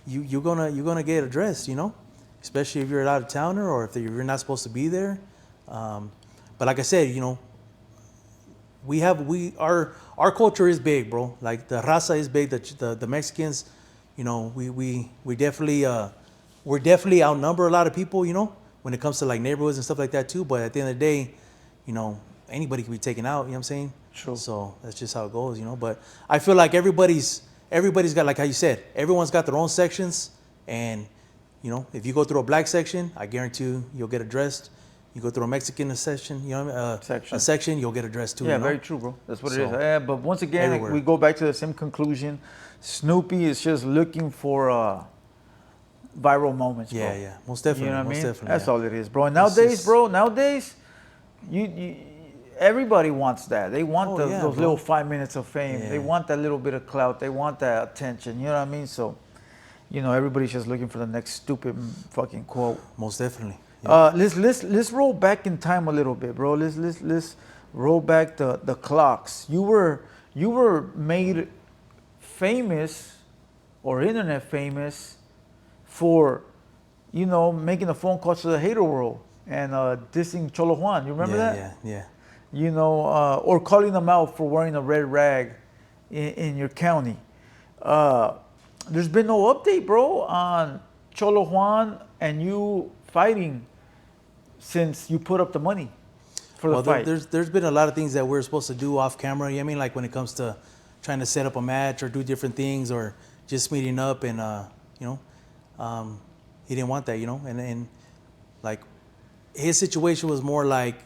you're gonna get addressed. You know, especially if you're an out of towner or if you're not supposed to be there. But like I said, you know, our culture is big, bro. Like the raza is big. The Mexicans, you know, we definitely we're definitely outnumber a lot of people, you know, when it comes to like neighborhoods and stuff like that too. But at the end of the day, you know, anybody can be taken out. You know what I'm saying? True. So that's just how it goes, you know. But I feel like everybody's got, like how you said, everyone's got their own sections, and you know, if you go through a black section, I guarantee you'll get addressed. You go through a Mexican section, you know what I mean? A section, you'll get addressed too. Yeah, you know? very true, bro. That's what it is. So, Yeah, but once again, everywhere. we go back to the same conclusion. Snoopy is just looking for viral moments, bro. Yeah, most definitely. You know what I most mean? definitely. That's yeah. all it is, bro. And nowadays, you everybody wants that. They want those bro. little 5 minutes of fame. Yeah. They want that little bit of clout. They want that attention. You know what I mean? So, you know, everybody's just looking for the next stupid fucking quote. Most definitely. Yeah. Let's roll back in time a little bit, bro. Let's roll back the clocks. You were made famous or internet famous for, you know, making a phone call to the hater world and dissing Cholo Juan. You remember that? Yeah. You know, or calling them out for wearing a red rag in your county. There's been no update, bro, on Cholo Juan and you fighting since you put up the money for the fight. There's been a lot of things that we're supposed to do off camera. You know what I mean? Like when it comes to trying to set up a match or do different things or just meeting up and, you know, he didn't want that, you know? And like his situation was more like,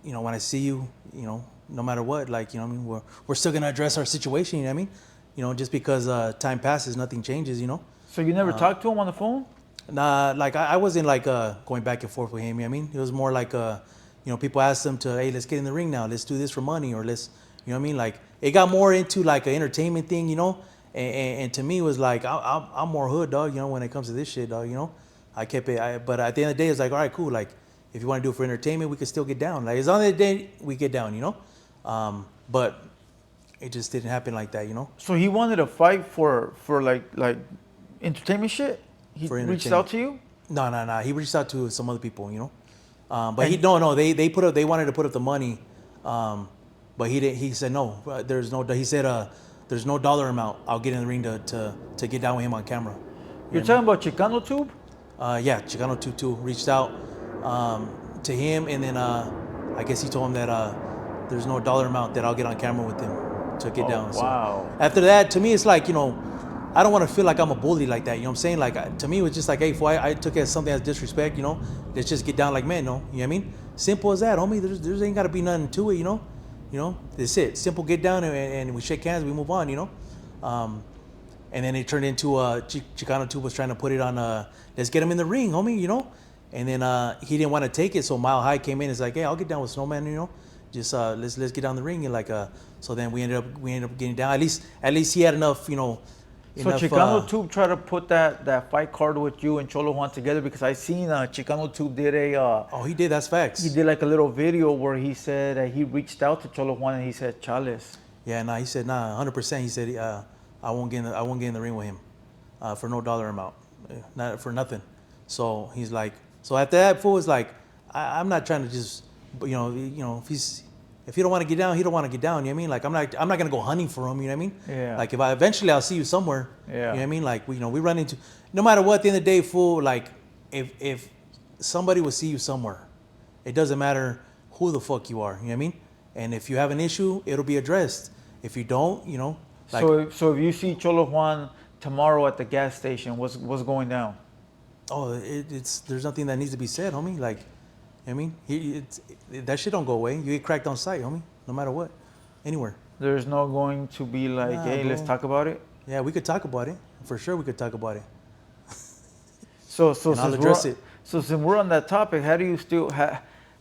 you know, when I see you, you know, no matter what, like, you know what I mean? We're still going to address our situation, you know what I mean? You know, just because time passes, nothing changes, you know? So you never talked to him on the phone? Nah, like I wasn't like going back and forth with him. You know what I mean? It was more like, you know, people asked him to, hey, let's get in the ring now. Let's do this for money, or let's, you know what I mean? Like it got more into like an entertainment thing, you know. And to me, it was like I'm more hood, dog. You know, when it comes to this shit, dog. You know, I kept it. But at the end of the day, it's like, all right, cool. Like if you want to do it for entertainment, we could still get down. Like as long as the day we get down, you know. But it just didn't happen like that, you know. So he wanted to fight for like entertainment shit? He For reached out to you? No. He reached out to some other people, you know. But they wanted to put up the money, but he didn't. He said no. There's no. He said there's no dollar amount. I'll get in the ring to get down with him on camera. You're talking about Chicano Tube? Yeah, Chicano 22 reached out to him, and then I guess he told him that there's no dollar amount that I'll get on camera with him to get down. Wow. So after that, to me, it's like, you know, I don't want to feel like I'm a bully like that. You know what I'm saying? Like to me, it was just like, hey, I took it as something as disrespect. You know, let's just get down like men. No, you know what I mean? Simple as that, homie. There's ain't got to be nothing to it. You know, that's it. Simple, get down and we shake hands. We move on. You know, and then it turned into Chicano 2 was trying to put it on. Let's get him in the ring, homie. You know, And then he didn't want to take it, so Mile High came in. It's like, hey, I'll get down with Snowman, you know, just let's get down the ring. And like, so then we ended up getting down. At least he had enough, you know. So Chicano Tube tried to put that fight card with you and Cholo Juan together, because I seen Chicano Tube did a. Oh, he did. That's facts. He did like a little video where he said that he reached out to Cholo Juan and he said Chales. Yeah, nah. He said 100%. He said I won't get in the ring with him for no dollar amount, not for nothing. So he's like, so at that fool is like, I'm not trying to just, you know, if he don't want to get down, he don't want to get down. You know what I mean? Like I'm not gonna go hunting for him. You know what I mean? Yeah. Like if eventually I'll see you somewhere. Yeah. You know what I mean? Like we run into, no matter what. At the end of the day, fool. Like if somebody will see you somewhere, it doesn't matter who the fuck you are. You know what I mean? And if you have an issue, it'll be addressed. If you don't, you know. Like, so if you see Cholo Juan tomorrow at the gas station, what's going down? Oh, there's nothing that needs to be said, homie. Like, I mean, that shit don't go away. You get cracked on sight, homie. No matter what, anywhere. There's no going to be like, hey, let's talk about it. Yeah, we could talk about it for sure. We could talk about it. So I'll address it. So since we're on that topic, how do you still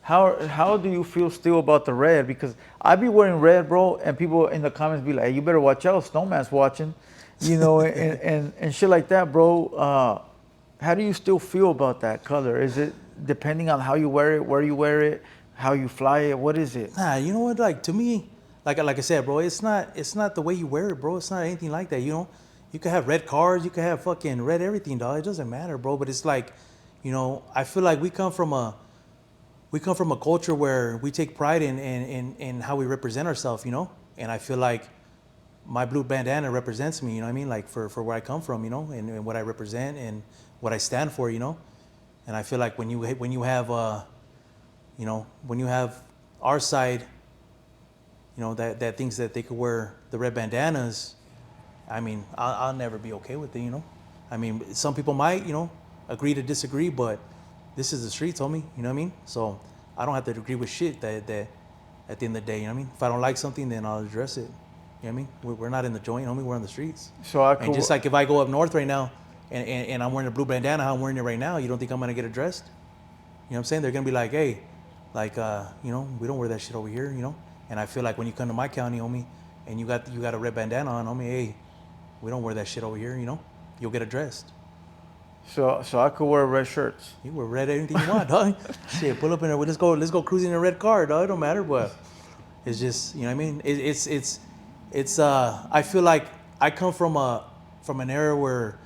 how do you feel still about the red? Because I be wearing red, bro, and people in the comments be like, hey, you better watch out, Snowman's watching, you know, and shit like that, bro. How do you still feel about that color? Is it depending on how you wear it, where you wear it, how you fly it? What is it? Nah, you know what? Like to me, like I said, bro, it's not the way you wear it, bro. It's not anything like that. You know, you could have red cars, you could have fucking red everything, dog. It doesn't matter, bro. But it's like, you know, I feel like we come from a culture where we take pride in how we represent ourselves, you know. And I feel like my blue bandana represents me, you know what I mean? Like for where I come from, you know, and what I represent and what I stand for, you know. And I feel like when you have you know, when you have our side, you know, that thinks that they could wear the red bandanas, I mean, I'll never be okay with it, you know. I mean, some people might, you know, agree to disagree, but this is the streets, homie, you know what I mean? So I don't have to agree with shit that at the end of the day, you know what I mean? If I don't like something, then I'll address it. You know what I mean? We're not in the joint, homie, we're on the streets. So and just like if I go up north right now and I'm wearing a blue bandana, how I'm wearing it right now, you don't think I'm gonna get addressed? You know what I'm saying? They're gonna be like, hey, like you know, we don't wear that shit over here, you know? And I feel like when you come to my county, homie, and you got a red bandana on, homie, hey, we don't wear that shit over here, you know? You'll get addressed. So I could wear red shirts. You wear red anything you want, dog. Shit, pull up in there. Let's go cruising in a red car, dog. It don't matter, but it's just, you know what I mean? It's I feel like I come from an era where,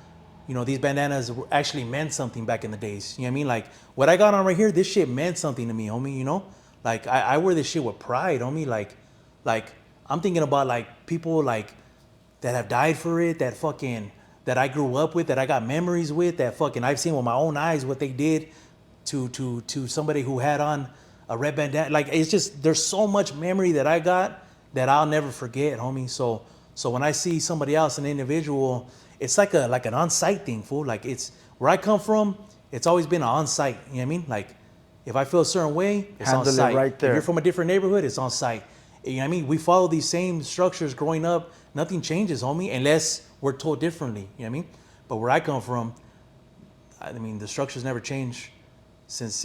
you know, these bandanas actually meant something back in the days. You know what I mean? Like what I got on right here, this shit meant something to me, homie, you know? Like I wear this shit with pride, homie. Like I'm thinking about like people like that have died for it, that I grew up with, that I got memories with, that fucking I've seen with my own eyes what they did to somebody who had on a red bandana. Like it's just, there's so much memory that I got that I'll never forget, homie. So when I see somebody else, an individual, it's like an on-site thing, fool. Like it's where I come from, it's always been on-site. You know what I mean? Like if I feel a certain way, it's on-site. Right there. If you're from a different neighborhood, it's on-site. You know what I mean? We follow these same structures growing up. Nothing changes, homie, unless we're told differently. You know what I mean? But where I come from, I mean, the structures never change since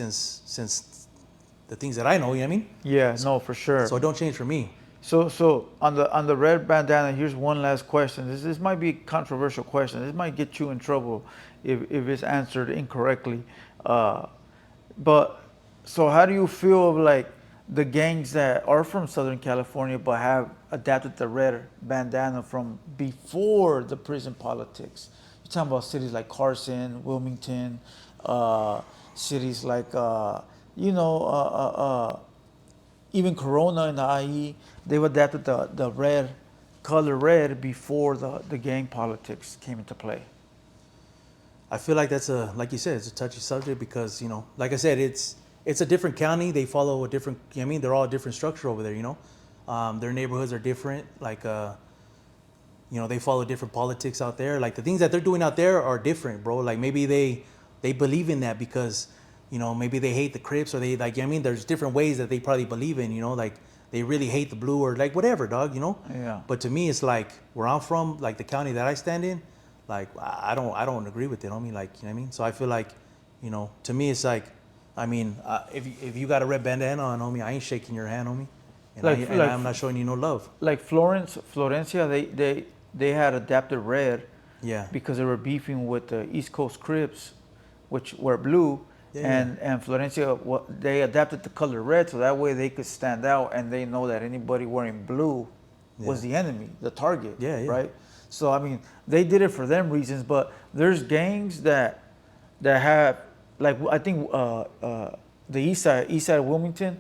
the things that I know. You know what I mean? Yeah, no, for sure. So it don't change for me. So on the red bandana, here's one last question. This might be a controversial question. This might get you in trouble if it's answered incorrectly. But so how do you feel of like the gangs that are from Southern California but have adapted the red bandana from before the prison politics? You're talking about cities like Carson, Wilmington, cities like even Corona in the IE. They've adapted the red color red before the gang politics came into play. I feel like that's like you said, it's a touchy subject because, you know, like I said, it's a different county. They follow a different, you know what I mean? They're all a different structure over there, you know? Their neighborhoods are different. Like, you know, they follow different politics out there. Like the things that they're doing out there are different, bro. Like maybe they believe in that because, you know, maybe they hate the Crips or they like, you know what I mean? There's different ways that they probably believe in, you know, like they really hate the blue or like whatever, dog, you know? Yeah. But to me, it's like where I'm from, like the county that I stand in, like I don't agree with it, homie. Like, you know what I mean? So I feel like, You know, to me, it's like, I mean, if you got a red bandana on, homie, I ain't shaking your hand, homie, and, I'm not showing you no love. Like Florencia, they had adapted red, Yeah. because they were beefing with the East Coast Crips, which were blue, Yeah, and Florencia, they adapted the color red so that way they could stand out and they know that anybody wearing blue was the enemy, the target, Yeah, yeah. right? So I mean, they did it for them reasons, but there's gangs that have, like, I think the east side of Wilmington,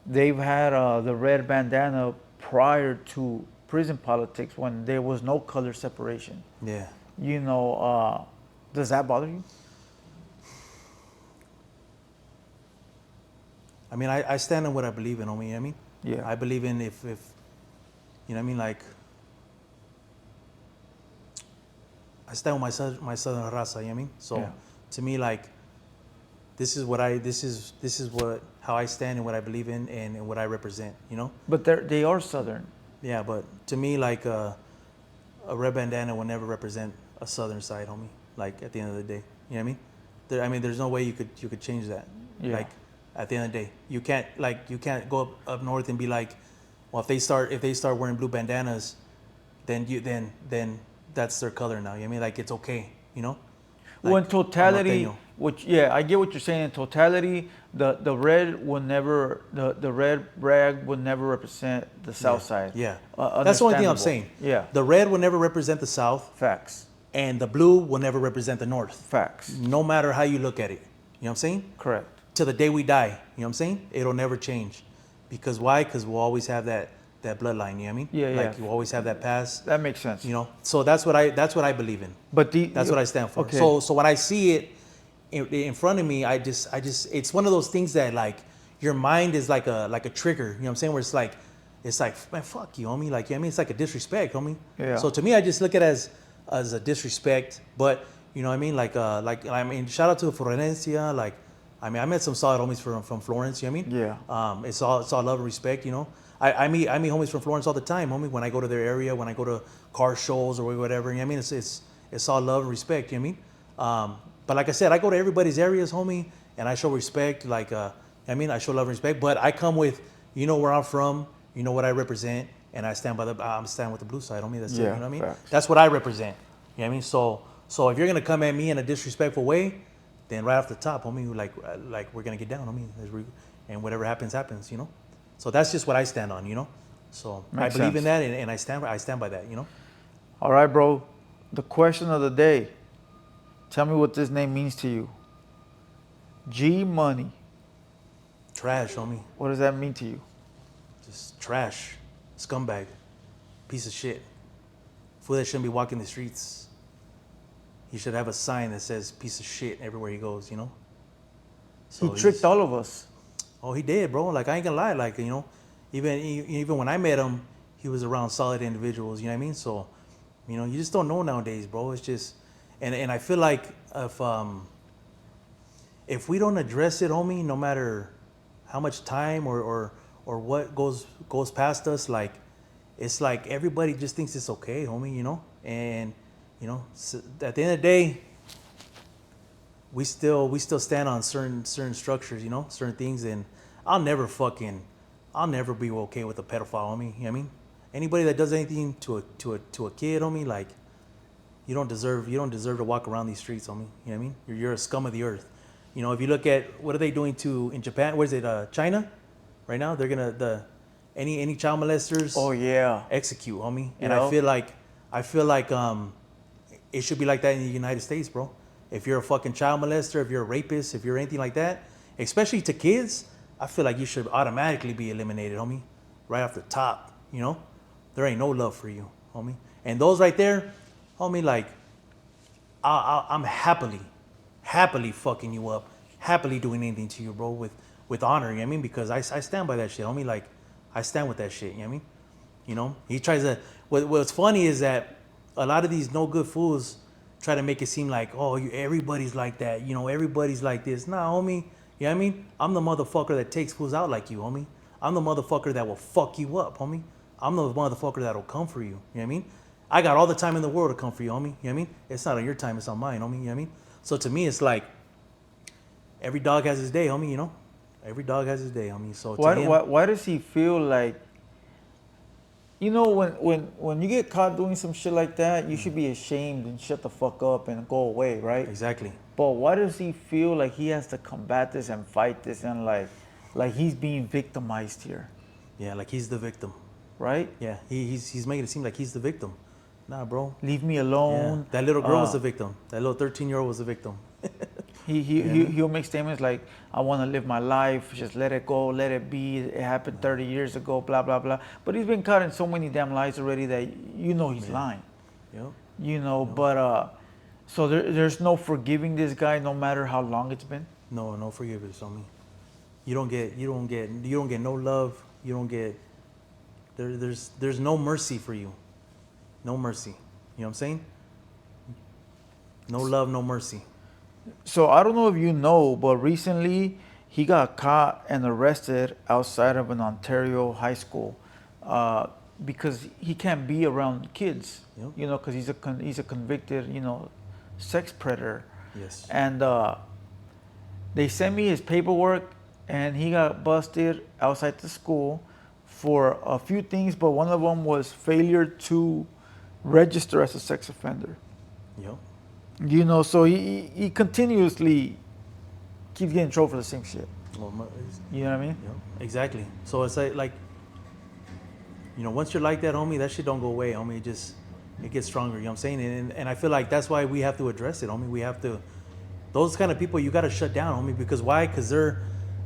they've had the red bandana prior to prison politics when there was no color separation. Yeah. You know, does that bother you? I mean, I stand in what I believe in, homie. You know what I mean? Yeah. I believe in if you know what I mean, like, I stand with my southern raza. You know what I mean? So Yeah. to me, like, this is what how I stand and what I believe in and what I represent. You know? But they are Southern. Yeah, but to me, like, a red bandana will never represent a southern side, homie. Like, at the end of the day, you know what I mean? There's no way you could change that. Yeah. Like, at the end of the day, you can't go up north and be like, well, if they start wearing blue bandanas, then that's their color now. You know what I mean? Like, it's okay, you know? Well, in Like, totality, norteño. which, yeah, I get what you're saying. In totality, the red will never, the red rag will never represent the South side. Yeah. That's the only thing I'm understandable. saying. Yeah. The red will never represent the South, Facts. and the blue will never represent the North. Facts. No matter how you look at it. You know what I'm saying? Correct. To the day we die. You know what I'm saying? It'll never change. Because why? Because we'll always have that bloodline. You know what I mean? Yeah, yeah. Like, you always have that past. That makes sense. You know. So that's what I believe in. But That's what I stand for. Okay. So when I see it in front of me, I just it's one of those things that, like, your mind is like a trigger. You know what I'm saying? Where it's like, man, fuck you, homie. Like, you know what I mean? It's like a disrespect, homie. Yeah. So to me, I just look at it as a disrespect. But you know what I mean? Like I mean, shout out to Florencia. Like, I mean, I met some solid homies from Florence. You know what I mean? Yeah. It's all love and respect. You know. I meet homies from Florence all the time, homie. When I go to their area, when I go to car shows or whatever, you know what I mean? It's all love and respect, you know what I mean? But like I said, I go to everybody's areas, homie, and I show respect. Like, I mean, I show love and respect. But I come with, you know where I'm from, you know what I represent, and I'm standing with the blue side, homie. That's it, you know what I mean? Facts. That's what I represent. You know what I mean? So if you're gonna come at me in a disrespectful way, then right off the top, homie, like we're gonna get down, homie, and whatever happens, you know. So that's just what I stand on, you know. So Makes I believe sense. in that, and I stand by that, you know. All right, bro. The question of the day. Tell me what this name means to you. G Money. Trash, homie. What does that mean to you? Just trash, scumbag, piece of shit. Fool that shouldn't be walking the streets. He should have a sign that says "piece of shit" everywhere he goes, you know. So He tricked all of us. Oh, he did, bro. Like, I ain't gonna lie. Like, you know, even when I met him, he was around solid individuals. You know what I mean? So, you know, you just don't know nowadays, bro. It's just, and I feel like if we don't address it, homie, no matter how much time or what goes past us, like, it's like everybody just thinks it's okay, homie. You know, and you know, at the end of the day, we still stand on certain structures, you know, certain things, and I'll never be okay with a pedophile, homie. You know what I mean? Anybody that does anything to a kid, homie, like, you don't deserve to walk around these streets, homie. You know what I mean? You're a scum of the earth. You know, if you look at what are they doing in Japan? Where is it? China? Right now, they're gonna any child molesters. Oh yeah. Execute, homie. And Yep. I feel like it should be like that in the United States, bro. If you're a fucking child molester, if you're a rapist, if you're anything like that, especially to kids, I feel like you should automatically be eliminated, homie. Right off the top, you know? There ain't no love for you, homie. And those right there, homie, like, I'm happily fucking you up, happily doing anything to you, bro, with honor, you know what I mean? Because I stand by that shit, homie. Like, I stand with that shit, you know what I mean? You know? He tries to, what's funny is that a lot of these no good fools try to make it seem like, oh, everybody's like that, you know, everybody's like this. Nah, homie, you know what I mean? I'm the motherfucker that takes fools out like you, homie. I'm the motherfucker that will fuck you up, homie. I'm the motherfucker that'll come for you, you know what I mean? I got all the time in the world to come for you, homie, you know what I mean? It's not on your time, it's on mine, homie, you know what I mean? So to me, it's like, every dog has his day, homie. You know, every dog has his day, homie. So to him, Why does he feel like, you know, when you get caught doing some shit like that, you should be ashamed and shut the fuck up and go away, right? exactly. But why does he feel like he has to combat this and fight this and like he's being victimized here, Yeah, like he's the victim. right? Yeah, he's making it seem like he's the victim. Nah, bro. Leave me Yeah, alone. that little girl was the victim. That little 13-year-old was the victim. He'll make statements like, I want to live my life, just let it go, let it be. It happened 30 years ago, blah, blah, blah. But he's been caught in so many damn lies already that you know he's lying. Yep. You know, but so there's no forgiving this guy no matter how long it's been. No forgiveness on me. You don't get no love. You don't get there's no mercy for you. No mercy. You know what I'm saying? No love, no mercy. So I don't know if you know, but recently he got caught and arrested outside of an Ontario high school because he can't be around kids. Yep. You know, because he's a convicted, you know, sex predator. Yes. And they sent me his paperwork, and he got busted outside the school for a few things, but one of them was failure to register as a sex offender. Yep. You know, so he continuously keeps getting in trouble for the same shit. Well, You know what I mean? yep. Exactly. So it's like you know, once you're like that, homie, that shit don't go away, homie. It gets stronger. You know what I'm saying? And I feel like that's why we have to address it, homie. We have to. Those kind of people you got to shut down, homie. Because why? Because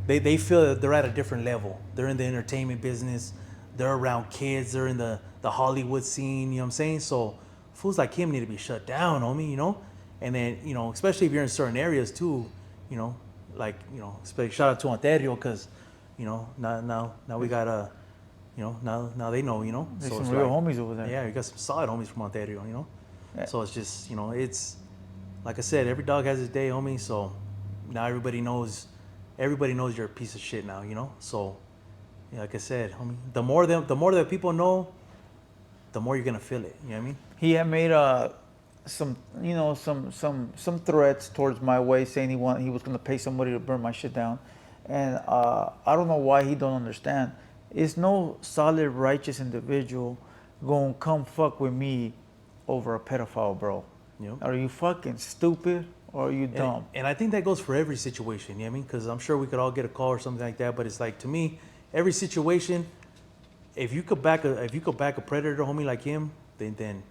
they feel that they're at a different level. They're in the entertainment business. They're around kids. They're in the Hollywood scene. You know what I'm saying? So fools like him need to be shut down, homie. You know. And then, you know, especially if you're in certain areas too, you know, like, you know, especially shout out to Ontario because, you know, now we got you know, now they know, you know. There's So some it's real like, homies over there. yeah, you got some solid homies from Ontario, you know. Yeah. So it's just, you know, it's like I said, every dog has his day, homie. So now everybody knows you're a piece of shit now, you know. So yeah, like I said, homie, the more that people know, the more you're gonna feel it. You know what I mean? He had made some, you know, some threats towards my way, saying he was gonna pay somebody to burn my shit down, and I don't know why he don't understand. It's no solid righteous individual gonna come fuck with me over a pedophile, bro. Yep. Are you fucking stupid or are you dumb? And I think that goes for every situation. You know what I mean? Because I'm sure we could all get a call or something like that. But it's like, to me, every situation, if you could back a predator, homie, like him, then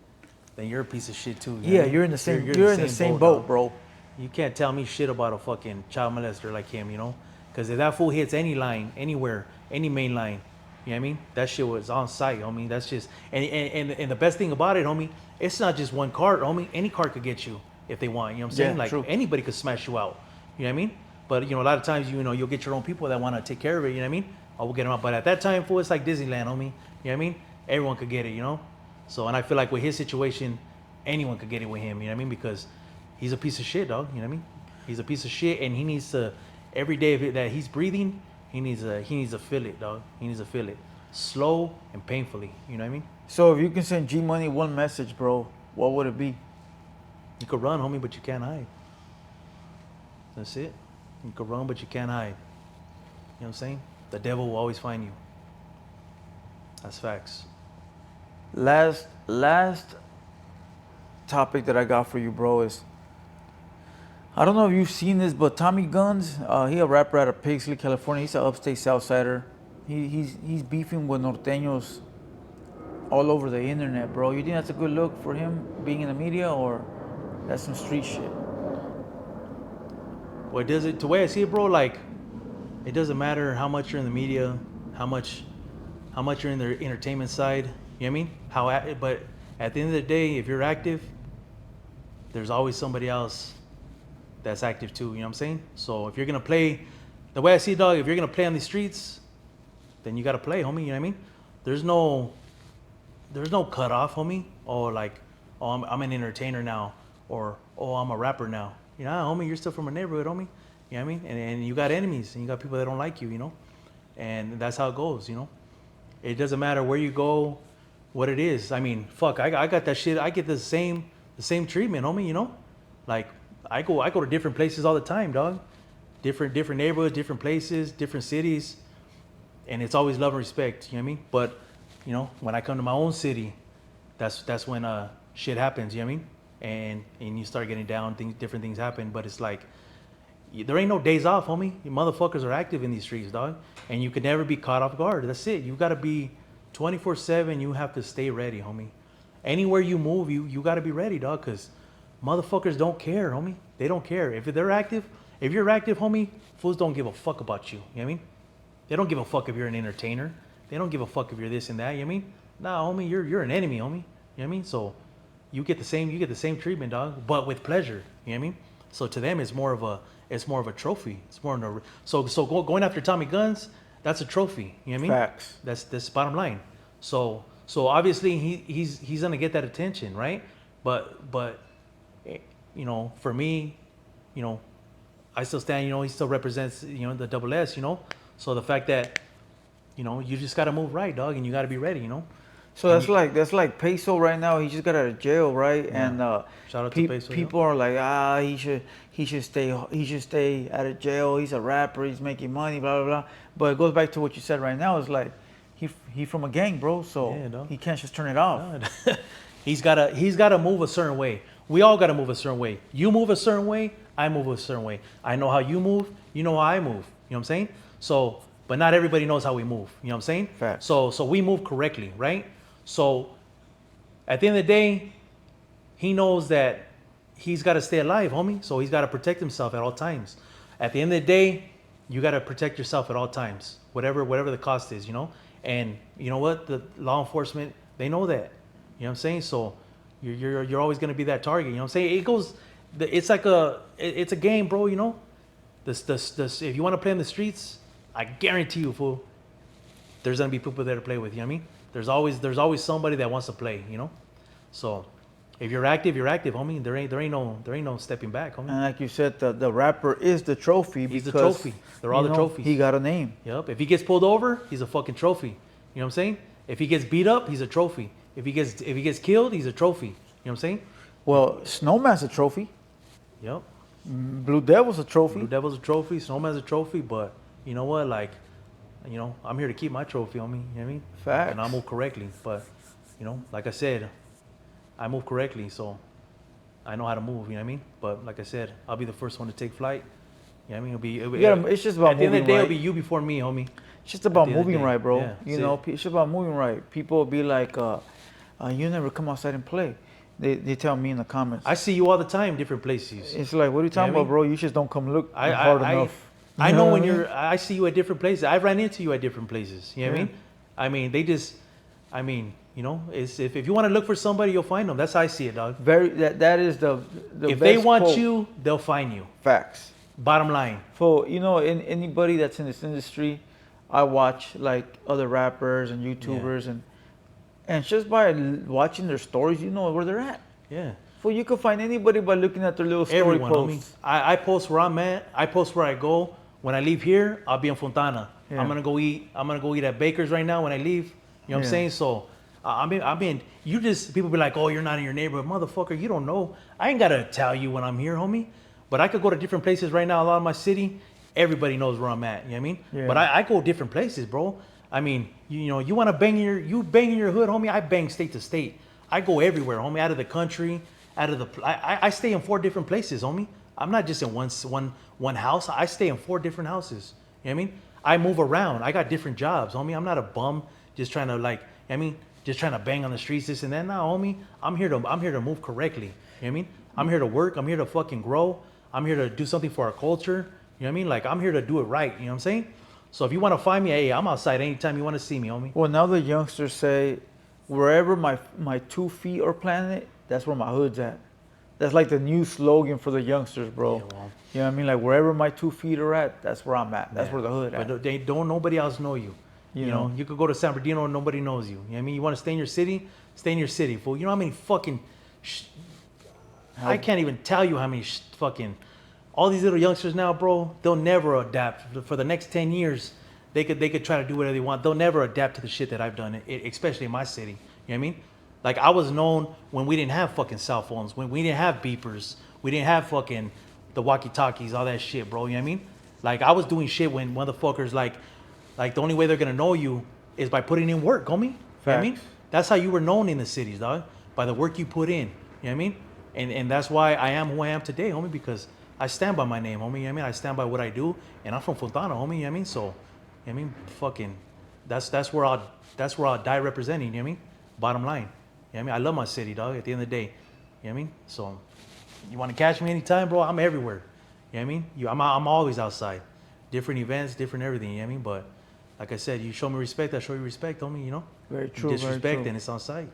you're a piece of shit too. You know Yeah, what I mean? you're in the same you're in the same boat, dog. bro. You can't tell me shit about a fucking child molester like him, you know? Because if that fool hits any line, anywhere, any main line, you know what I mean? That shit was on site, homie. That's just, and the best thing about it, homie, it's not just one cart, homie. Any cart could get you if they want, you know what I'm saying? Yeah, Like, true. anybody could smash you out, you know what I mean? But, you know, a lot of times, you know, you'll get your own people that want to take care of it, you know what I mean? Or we'll get them out. But at that time, fool, it's like Disneyland, homie. You know what I mean? Everyone could get it, you know? So, and I feel like with his situation, anyone could get it with him, you know what I mean? Because he's a piece of shit, dog, you know what I mean? He's a piece of shit, and he needs to, every day that he's breathing, he needs to feel it, dog. He needs to feel it. Slow and painfully, you know what I mean? So if you can send G Money one message, bro, what would it be? You could run, homie, but you can't hide. That's it. You could run, but you can't hide. You know what I'm saying? The devil will always find you. That's facts. Last topic that I got for you, bro, is I don't know if you've seen this, but Tommy Guns, he a rapper out of Paisley, California. He's an upstate Southsider. He's beefing with norteños all over the internet, bro. You think that's a good look for him being in the media, or that's some street shit? Well, does it, the way I see it, bro, like, it doesn't matter how much you're in the media, how much you're in the entertainment side, you know what I mean? But at the end of the day, if you're active, there's always somebody else that's active too, you know what I'm saying? So if you're gonna play, the way I see it, dog, if you're gonna play on the streets, then you gotta play, homie, you know what I mean? There's no cutoff, homie, or like, oh, I'm an entertainer now, or, oh, I'm a rapper now. You know, homie, you're still from a neighborhood, homie. You know what I mean? And you got enemies, and you got people that don't like you, you know? And that's how it goes, you know? It doesn't matter where you go, what it is. I mean, fuck, I got that shit. I get the same treatment, homie, you know? Like, I go to different places all the time, dog. different neighborhoods, different places, different cities, and it's always love and respect. You know what I mean? But you know, when I come to my own city, that's when shit happens. You know what I mean? And you start getting down. Different things happen. But it's like there ain't no days off, homie. You motherfuckers are active in these streets, dog, and you can never be caught off guard. That's it. You got to be 24/7. You have to stay ready, homie. Anywhere you move, you got to be ready, dog, because motherfuckers don't care, homie. They don't care. If they're active, if you're active, homie, fools don't give a fuck about you. You know what I mean? They don't give a fuck if you're an entertainer. They don't give a fuck if you're this and that. You know what I mean? Nah, homie, you're an enemy, homie. You know what I mean? So you get the same treatment, dog, but with pleasure. You know what I mean? So to them, it's more of a trophy. It's more going after Tommy guns. That's a trophy. You know what I mean? Facts. That's bottom line. So obviously he's gonna get that attention, right? But you know, for me, you know, I still stand. You know, he still represents, you know, the double S. You know, so the fact that, you know, you just gotta move right, dog, and you gotta be ready. You know. So that's like Peso right now. He just got out of jail, right? Yeah. And shout out to Peso. People are like, he should stay out of jail. He's a rapper. He's making money. Blah blah blah. But it goes back to what you said right now. It's like he from a gang, bro. So he can't just turn it off. He's gotta move a certain way. We all gotta move a certain way. You move a certain way. I move a certain way. I know how you move. You know how I move. You know what I'm saying? So, but not everybody knows how we move. You know what I'm saying? Fact. So we move correctly, right? So at the end of the day, he knows that he's got to stay alive, homie. So he's got to protect himself at all times. At the end of the day, you got to protect yourself at all times, whatever the cost is, you know. And you know what? The law enforcement, they know that. You know what I'm saying? So you're always gonna be that target. You know what I'm saying? It goes. It's like it's a game, bro. You know. This if you want to play in the streets, I guarantee you, fool, there's gonna be people there to play with. You know what I mean? There's always somebody that wants to play. You know. So if you're active, homie. There ain't no stepping back, homie. And like you said, the rapper is the trophy. He's the trophy. They're all the trophies. He got a name. Yep. If he gets pulled over, he's a fucking trophy. You know what I'm saying? If he gets beat up, he's a trophy. If he gets killed, he's a trophy. You know what I'm saying? Well, Snowman's a trophy. Yep. Blue Devil's a trophy. Blue Devil's a trophy. Snowman's a trophy. But you know what? Like, you know, I'm here to keep my trophy on me. You know what I mean? Facts. And I move correctly. But, you know, like I said, I move correctly, so I know how to move. You know what I mean? But like I said, I'll be the first one to take flight. You know what I mean? It's just about moving right. At the end of the day, it'll be you before me, homie. It's just about moving right, bro. Yeah, you know, it's just about moving right. People will be like, you never come outside and play. They tell me in the comments. I see you all the time, different places. It's like, what are you talking about, bro? You just don't come look hard enough. I know when I see you at different places. I've ran into you at different places. You know what I mean? I mean, you know, if you want to look for somebody, you'll find them. That's how I see it, dog. That is the if best they want quote. you, they'll find you. Facts. Bottom line. For, you know, anybody that's in this industry, I watch like other rappers and YouTubers and just by watching their stories, you know where they're at. Yeah. Well, you can find anybody by looking at their little story Everyone, posts. I post where I'm at. I post where I go. When I leave here, I'll be in Fontana. Yeah. I'm gonna go eat at Baker's right now when I leave. You know what I'm saying? So I mean, you just, people be like, oh, you're not in your neighborhood, motherfucker. You don't know. I ain't gotta tell you when I'm here, homie. But I could go to different places right now. A lot of my city, everybody knows where I'm at. You know what I mean? Yeah. But I go different places, bro. I mean, you know, you want to bang in your hood, homie. I bang state to state. I go everywhere, homie. Out of the country, I stay in 4 different places, homie. I'm not just in one house. I stay in 4 different houses. You know what I mean? I move around. I got different jobs, homie. I'm not a bum just trying to like, you know what I mean, just trying to bang on the streets, this and that. No, homie. I'm here to move correctly. You know what I mean? I'm here to work. I'm here to fucking grow. I'm here to do something for our culture. You know what I mean? Like, I'm here to do it right. You know what I'm saying? So if you want to find me, hey, I'm outside anytime you want to see me, homie. Well, now the youngsters say, wherever my 2 feet are planted, that's where my hood's at. That's like the new slogan for the youngsters, bro. Yeah, well, you know what I mean? Like, wherever my 2 feet are at, that's where I'm at. That's where the hood at. But they don't, nobody else know you. You know, you could go to San Bernardino and nobody knows you. You know what I mean? You want to stay in your city? Stay in your city, fool. You know how many fucking... I can't even tell you how many fucking... All these little youngsters now, bro, they'll never adapt. For the next 10 years, they could try to do whatever they want. They'll never adapt to the shit that I've done, especially in my city. You know what I mean? Like, I was known when we didn't have fucking cell phones, when we didn't have beepers, we didn't have fucking the walkie-talkies, all that shit, bro. You know what I mean? Like I was doing shit when motherfuckers like the only way they're gonna know you is by putting in work, homie. You know what I mean? Facts. That's how you were known in the cities, dog. By the work you put in. You know what I mean? And that's why I am who I am today, homie, because I stand by my name, homie. You know what I mean? I stand by what I do, and I'm from Fontana, homie. You know what I mean? So, you know what I mean? Fucking, that's where I'll die representing. You know what I mean? Bottom line. You know what I mean? I love my city, dog. At the end of the day, you know what I mean? So, you want to catch me anytime, bro? I'm everywhere. You know what I mean? I'm always outside, different events, different everything. You know what I mean? But like I said, you show me respect, I show you respect, homie. You know? Very true. Disrespect, very true. and it's on site.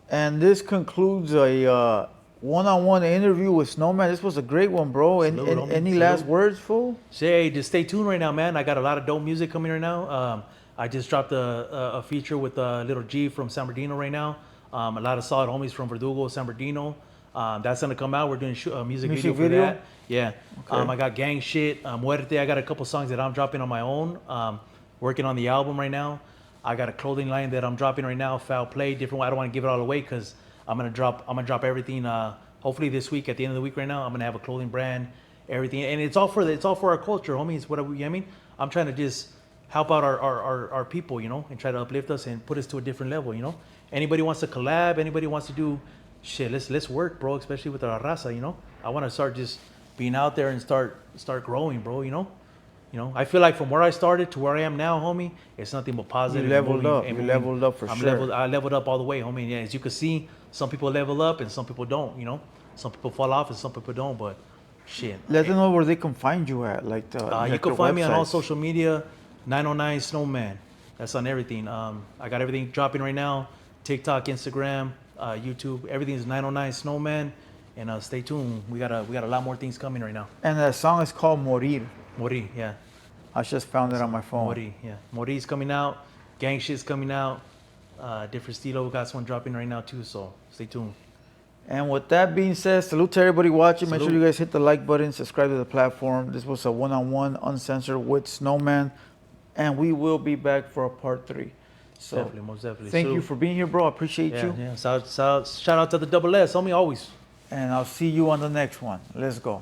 And this concludes a one-on-one interview with Snowman. This was a great one, bro. Salute, homie. Any Salute. last words, fool? Say, just stay tuned right now, man. I got a lot of dope music coming right now. I just dropped a feature with Little G from San Bernardino right now. A lot of solid homies from Verdugo, San Bernardino. That's gonna come out. We're doing a music video for that. Yeah. Okay. I got gang shit. Muerte. I got a couple songs that I'm dropping on my own. Working on the album right now. I got a clothing line that I'm dropping right now. Foul Play, different. I don't want to give it all away because I'm gonna drop everything. Hopefully this week, at the end of the week right now, I'm gonna have a clothing brand, everything, and it's all for our culture, homie. It's what you know what I mean. I'm trying to just help out our people, you know, and try to uplift us and put us to a different level, you know. Anybody wants to collab, anybody wants to do shit, let's work, bro. Especially with our raza, you know. I want to start just being out there and start growing, bro. You know. I feel like from where I started to where I am now, homie, it's nothing but positive. You leveled up. You leveled up for sure. I leveled up all the way, homie. Yeah, as you can see, some people level up and some people don't. You know, some people fall off and some people don't. But shit. Let them know where they can find you at. Like you can find me on all social media, 909 Snowman. That's on everything. I got everything dropping right now. TikTok, Instagram, YouTube. Everything is 909 Snowman. And stay tuned. We got a lot more things coming right now. And that song is called Morir. Morir, yeah. I just found it on my phone. Morir, yeah. Morir's coming out. Gang shit's coming out. Different stilo. We got one dropping right now too. So stay tuned. And with that being said, salute to everybody watching. Make Salute. sure you guys hit the like button, subscribe to the platform. This was a one-on-one, uncensored with Snowman. And we will be back for a part 3. So Definitely, most definitely. thank you Salute. for being here, bro. I appreciate you. Yeah. Shout out to the double S, homie, always. And I'll see you on the next one. Let's go.